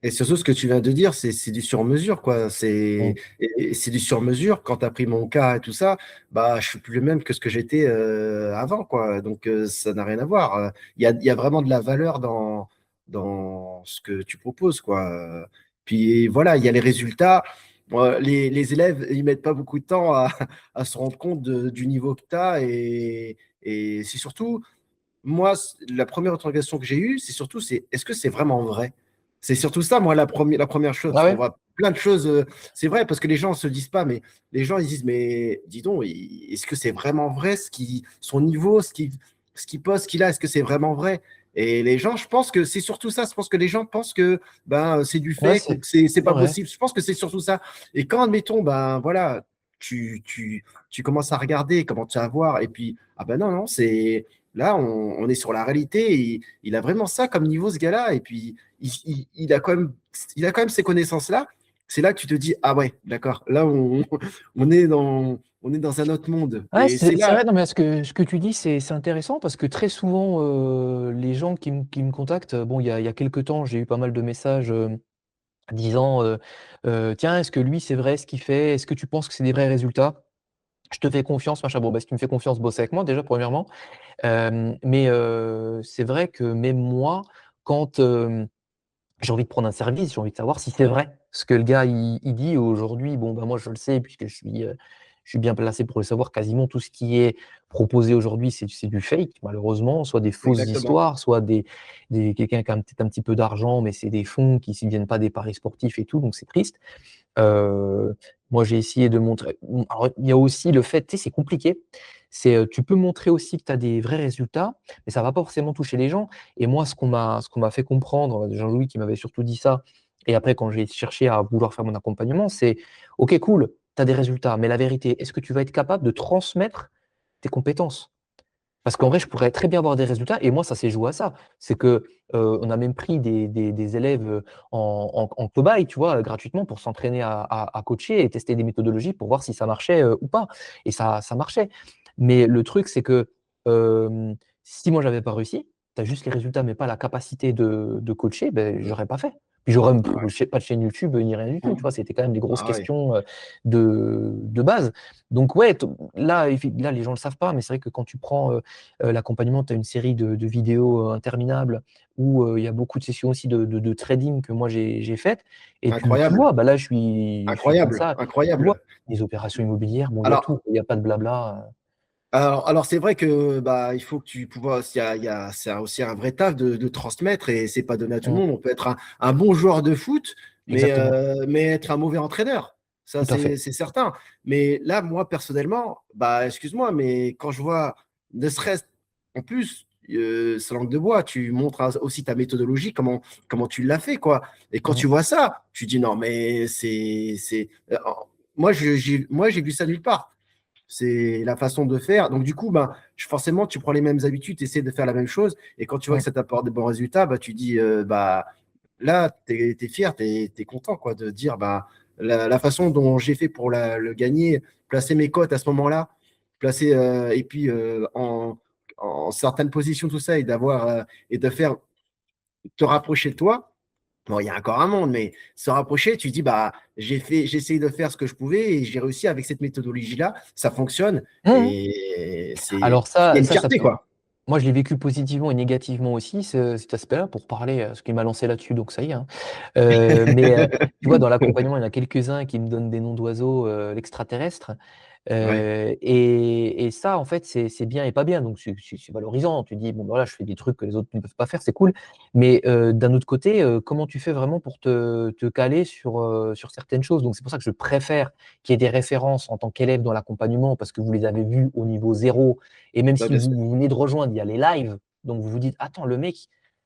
B: et surtout, ce que tu viens de dire, c'est du sur-mesure, quoi.
A: Mm.
B: Et c'est du sur-mesure. Quand tu as pris mon cas et tout ça, bah, je suis plus le même que ce que j'étais avant, quoi. Donc, ça n'a rien à voir. Il y a vraiment de la valeur dans ce que tu proposes, quoi. Puis voilà, il y a les résultats. Bon, les élèves, ils mettent pas beaucoup de temps à se rendre compte du niveau que tu as. Et c'est surtout, moi, la première interrogation que j'ai eue, c'est est-ce que c'est vraiment vrai? C'est surtout ça, moi, la première chose,
A: Ah
B: parce qu'on
A: ouais?
B: voit plein de choses. C'est vrai, parce que les gens ne se disent pas, mais les gens, ils disent, mais dis donc, est-ce que c'est vraiment vrai son niveau, ce qu'il pose, ce qu'il a, est-ce que c'est vraiment vrai? Et les gens, je pense que c'est surtout ça. Je pense que les gens pensent que ben, c'est du
A: Ouais,
B: fake ou que c'est
A: c'est
B: pas
A: vrai.
B: possible. Je pense que c'est surtout ça. Et quand, admettons, ben voilà, tu commences à regarder comment tu vas voir, et puis, ah ben non, non, c'est là, on est sur la réalité. Et il a vraiment ça comme niveau, ce gars-là. Et puis, il a quand même ces connaissances-là. C'est là que tu te dis, ah ouais, d'accord. Là, on est dans un autre monde.
A: Ouais,
B: Et c'est
A: c'est
B: là,
A: vrai, non, mais ce que tu dis, c'est intéressant parce que très souvent, les gens qui me contactent, bon, il y a quelques temps, j'ai eu pas mal de messages disant tiens, est-ce que lui, c'est vrai ce qu'il fait? Est-ce que tu penses que c'est des vrais résultats? Je te fais confiance, machin. Bon, bah, si tu me fais confiance, bosse avec moi, déjà, premièrement. Mais c'est vrai que même moi, quand j'ai envie de prendre un service, j'ai envie de savoir si c'est vrai ce que le gars il dit. Aujourd'hui, bon, bah, moi, je le sais puisque je suis bien placé pour le savoir. Quasiment tout ce qui est proposé aujourd'hui, c'est du fake, malheureusement, soit des fausses
B: exactement.
A: histoires, soit quelqu'un qui a peut-être un petit peu d'argent, mais c'est des fonds qui ne viennent pas des paris sportifs et tout, donc c'est triste. Heu, Moi, j'ai essayé de montrer. Alors, il y a aussi le fait, tu sais, c'est compliqué. Tu peux montrer aussi que tu as des vrais résultats, mais ça va pas forcément toucher les gens. Et moi, ce qu'on m'a fait comprendre, Jean-Louis qui m'avait surtout dit ça, et après quand j'ai cherché à vouloir faire mon accompagnement, c'est: «OK, cool, tu as des résultats, mais la vérité, est-ce que tu vas être capable de transmettre tes compétences?» Parce qu'en vrai, je pourrais très bien avoir des résultats et moi, ça s'est joué à ça. C'est que, on a même pris des élèves, en cobaye, tu vois, gratuitement pour s'entraîner à coacher et tester des méthodologies pour voir si ça marchait, ou pas, et ça marchait. Mais le truc, c'est que, si moi j'avais pas réussi, tu as juste les résultats mais pas la capacité de coacher, beh, j'aurais pas fait. Puis j'aurais
B: Ouais.
A: pas de chaîne YouTube, ni rien du tout, tu vois? C'était quand même des grosses
B: Ah ouais.
A: questions, de base. Donc ouais, là, les gens le savent pas, mais c'est vrai que quand tu prends, l'accompagnement, tu as une série de vidéos, interminables où, il y a beaucoup de sessions aussi de trading que moi j'ai faites, et tu
B: Incroyable.
A: vois, bah, là, je suis comme
B: Incroyable.
A: ça, tu vois?
B: Incroyable.
A: Les opérations immobilières, bon, il y a tout,
B: Alors,
A: il y a pas de blabla,
B: Alors c'est vrai que il faut que tu pouvoir, c'est aussi un vrai taf de transmettre et c'est pas donné à tout le
A: Mm.
B: monde. On peut être un bon joueur de foot,
A: Exactement,
B: mais être un mauvais entraîneur. Ça,
A: tout à fait.
B: c'est certain. Mais là, moi, personnellement, excuse-moi, mais quand je vois, ne serait-ce en plus, sa langue de bois, tu montres aussi ta méthodologie, comment tu l'as fait, quoi. Et quand
A: Mm.
B: tu vois ça, tu dis non, mais moi, j'ai vu ça nulle part. C'est la façon de faire. Donc, du coup, forcément, tu prends les mêmes habitudes, tu essaies de faire la même chose. Et quand tu vois que
A: Mm.
B: ça t'apporte de bons résultats, tu dis, là, tu es fier, tu es content quoi, de dire, la façon dont j'ai fait pour le gagner, placer mes cotes à ce moment-là, et puis en certaines positions, tout ça, et de faire te rapprocher de toi. Bon, il y a encore un monde, mais se rapprocher, tu dis, j'ai essayé de faire ce que je pouvais et j'ai réussi avec cette méthodologie-là, ça fonctionne
A: Mm.
B: et
A: Alors
B: il y a une
A: ça
B: fierté,
A: peut.
B: quoi.
A: Moi, je l'ai vécu positivement et négativement aussi, cet aspect-là, pour parler, ce qui m'a lancé là-dessus, donc ça y est, hein. Tu vois, dans l'accompagnement, il y en a quelques-uns qui me donnent des noms d'oiseaux, l'extraterrestre.
B: Ouais,
A: Et ça, en fait, c'est bien et pas bien. Donc, c'est valorisant. Tu dis, bon, ben voilà, je fais des trucs que les autres ne peuvent pas faire, c'est cool. Mais d'un autre côté, comment tu fais vraiment pour te caler sur certaines choses? Donc, c'est pour ça que je préfère qu'il y ait des références en tant qu'élève dans l'accompagnement, parce que vous les avez vus au niveau zéro. Et même si
B: bien sûr.
A: vous venez de rejoindre, il y a les lives. Donc, vous vous dites, attends, le mec,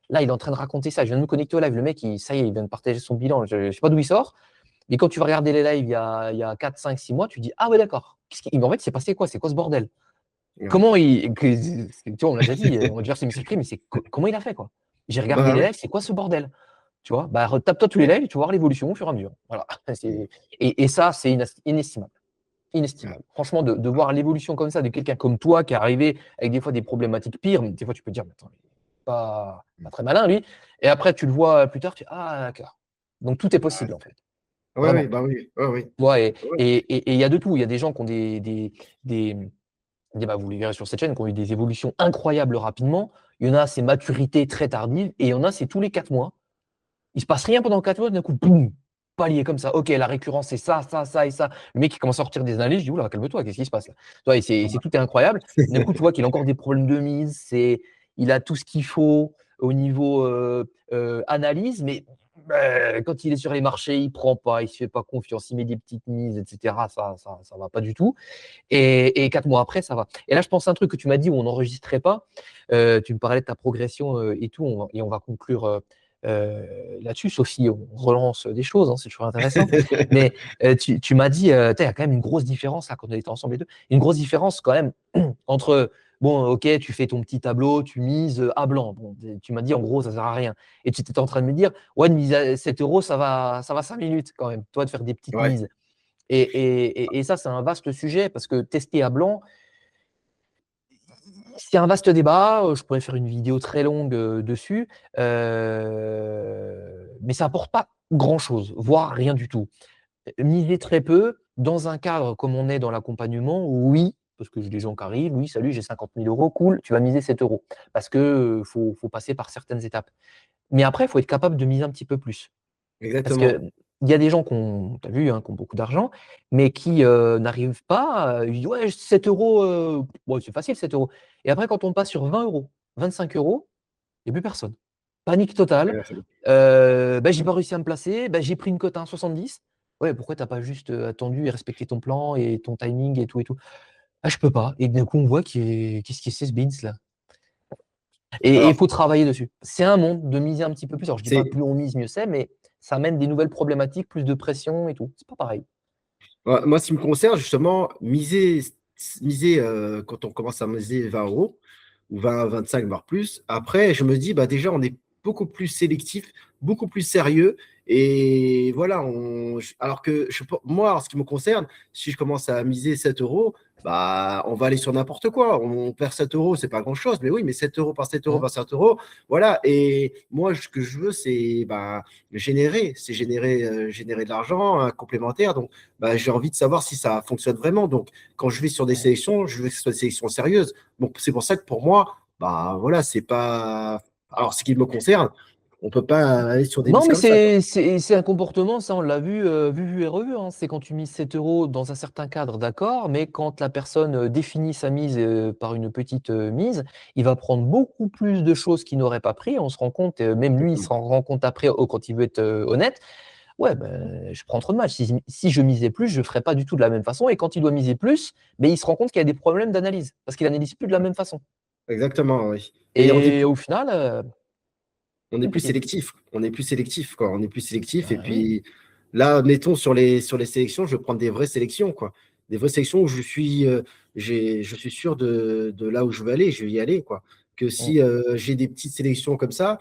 A: là, il est en train de raconter ça. Je viens de me connecter au live. Le mec, ça y est, il vient de partager son bilan. Je ne sais pas d'où il sort. Mais quand tu vas regarder les lives il y a 4, 5, 6 mois, tu dis ah ouais, d'accord. En fait, c'est passé quoi? C'est quoi ce bordel?
B: Ouais.
A: Comment il. Tu vois, on l'a déjà dit, on va dire c'est Mr. Crime, mais comment il a fait quoi? J'ai regardé les
B: Ouais.
A: lives, c'est quoi ce bordel? Tu vois, tape-toi tous les lives et tu vas voir l'évolution au fur et à mesure. Voilà. Et ça, c'est inestimable.
B: Ouais.
A: Inestimable. Franchement, de voir l'évolution comme ça de quelqu'un comme toi qui est arrivé avec des fois des problématiques pires, mais des fois tu peux te dire, mais attends, il est pas très malin lui. Et après, tu le vois plus tard, tu dis, ah d'accord. Donc tout est possible en fait.
B: Ouais, ouais,
A: Vraiment.
B: bah oui, ouais, oui.
A: Ouais,
B: Ouais,
A: et il y a de tout. Il y a des gens qui ont des, vous les verrez sur cette chaîne, qui ont eu des évolutions incroyables rapidement. Il y en a, c'est maturité très tardive, et il y en a, c'est tous les 4 mois. Il se passe rien pendant 4 mois, d'un coup, boum, palier comme ça. Ok, la récurrence, c'est ça, ça, ça et ça. Le mec, il commence à sortir des analyses, je dis, oula, calme-toi, qu'est-ce qui se passe là? Tu vois, tout est incroyable. D'un coup, tu vois qu'il a encore des problèmes de mise, il a tout ce qu'il faut au niveau analyse, mais quand il est sur les marchés, il prend pas, il se fait pas confiance, il met des petites mises, etc. Ça va pas du tout. Et 4 mois après, ça va. Et là, je pense à un truc que tu m'as dit où on n'enregistrait pas. Tu me parlais de ta progression et tout, et on va conclure là-dessus, sauf si on relance des choses, hein, c'est toujours intéressant. Mais tu m'as dit, il y a quand même une grosse différence là, quand on était ensemble les deux, une grosse différence quand même entre, bon, ok, tu fais ton petit tableau, tu mises à blanc. Bon, tu m'as dit, en gros, ça sert à rien. Et tu étais en train de me dire, ouais, de mise à 7 euros, ça va 5 minutes quand même, toi, de faire des petites
B: ouais,
A: mises. Et ça, c'est un vaste sujet parce que tester à blanc, c'est un vaste débat. Je pourrais faire une vidéo très longue dessus, mais ça n'apporte pas grand-chose, voire rien du tout. Miser très peu, dans un cadre comme on est dans l'accompagnement, oui, parce que j'ai des gens qui arrivent, oui, salut, j'ai 50 000 euros, cool, tu vas miser 7 euros. Parce qu'il faut passer par certaines étapes. Mais après, il faut être capable de miser un petit peu plus. Parce
B: exactement.
A: qu'il y a des gens tu as vu, hein, qui ont beaucoup d'argent, mais qui n'arrivent pas. Ils disent, ouais, 7 euros, ouais, c'est facile, 7 euros. Et après, quand on passe sur 20 euros, 25 euros, il n'y a plus personne. Panique totale. J'ai pas réussi à me placer. J'ai pris une cote à 1,70. Ouais, pourquoi tu n'as pas juste attendu et respecté ton plan et ton timing et tout et tout? Ah, je peux pas. Et d'un coup, on voit qu'est-ce qui est ce Beans là? Et il
B: Alors,
A: faut travailler dessus. C'est un monde de miser un petit peu plus. Alors, je dis pas
B: c'est
A: plus on mise, mieux c'est, mais ça amène des nouvelles problématiques, plus de pression et tout. C'est pas pareil.
B: moi, ce qui me concerne, justement, miser quand on commence à miser 20 euros ou 20, 25, voire plus, après, je me dis, déjà, on est beaucoup plus sélectif, beaucoup plus sérieux. Et voilà, alors que moi, en ce qui me concerne, si je commence à miser 7 euros, on va aller sur n'importe quoi. On perd 7 euros, c'est pas grand-chose, mais oui, mais 7 euros par 7 euros
A: Hein.
B: par 7 euros, voilà. Et moi, ce que je veux, c'est générer de l'argent complémentaire. Donc, j'ai envie de savoir si ça fonctionne vraiment. Donc, quand je vais sur des sélections, je veux que ce soit des sélections sérieuses. Donc, c'est pour ça que pour moi, voilà, c'est pas. Alors, ce qui me concerne, On peut pas aller sur des
A: Non,
B: mises
A: mais
B: comme ça, quoi.
A: c'est un comportement, ça on l'a vu et revu, hein. C'est quand tu mises 7 euros dans un certain cadre, d'accord, mais quand la personne définit sa mise par une petite mise, il va prendre beaucoup plus de choses qu'il n'aurait pas pris. On se rend compte, même lui, il se
B: Exactement.
A: rend compte après, quand il veut être honnête. Ouais, ben, je prends trop de matchs. Si je misais plus, je ne ferais pas du tout de la même façon. Et quand il doit miser plus, mais il se rend compte qu'il y a des problèmes d'analyse parce qu'il analyse plus de la même façon.
B: Exactement, oui. Et
A: Et au final,
B: on est plus
A: compliqué.
B: sélectif. On est plus sélectif, quoi. On est plus sélectif. Et
A: Ah oui.
B: puis là, mettons sur les sélections, je vais prendre des vraies sélections, quoi. Des vraies sélections où je suis sûr de là où je veux aller, je vais y aller, quoi. Que
A: Mm.
B: si j'ai des petites sélections comme ça,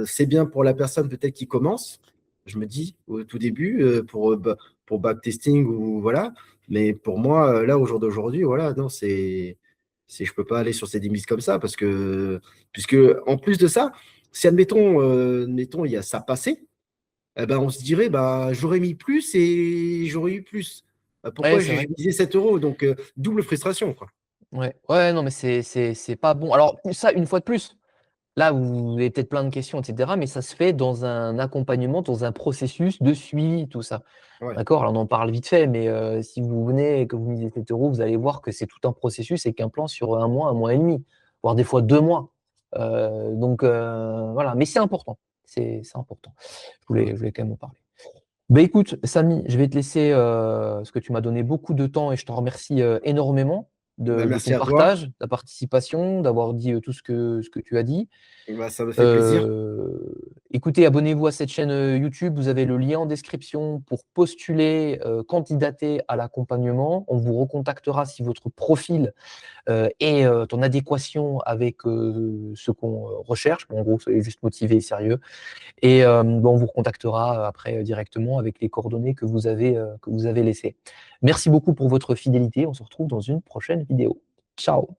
B: c'est bien pour la personne peut-être qui commence, je me dis au tout début, pour backtesting ou voilà. Mais pour moi, là, au jour d'aujourd'hui, voilà, non, je peux pas aller sur ces limites comme ça puisque en plus de ça, si admettons, il y a ça passé, eh ben, on se dirait, bah, j'aurais mis plus et j'aurais eu plus.
A: Ouais,
B: Pourquoi
A: c'est
B: j'ai
A: vrai.
B: misé 7 euros? Donc, double frustration, quoi.
A: Ouais, ouais, non, mais c'est pas bon. Alors, ça, une fois de plus, là, vous avez peut-être plein de questions, etc., mais ça se fait dans un accompagnement, dans un processus de suivi, tout ça.
B: Ouais,
A: D'accord? Alors, on en parle vite fait, mais si vous venez et que vous misez 7 euros, vous allez voir que c'est tout un processus et qu'un plan sur un mois et demi, voire des fois 2 mois. Donc, voilà, mais c'est important. C'est important.
B: ouais.
A: Je voulais quand même en parler. Bah, écoute, Samy, je vais te laisser, parce que tu m'as donné beaucoup de temps et je te remercie énormément
B: Bah,
A: de
B: merci
A: ton
B: à toi.
A: partage, ta participation, d'avoir dit tout ce que tu as dit.
B: Bah, ça me fait plaisir.
A: Heu, Écoutez, abonnez-vous à cette chaîne, YouTube. Vous avez le lien en description pour postuler, candidater à l'accompagnement. On vous recontactera si votre profil, est, en adéquation avec, ce qu'on, recherche. En gros, soyez juste motivé et sérieux et bah, on vous recontactera, après, directement avec les coordonnées que vous avez laissées. Merci beaucoup pour votre fidélité. On se retrouve dans une prochaine vidéo. Ciao.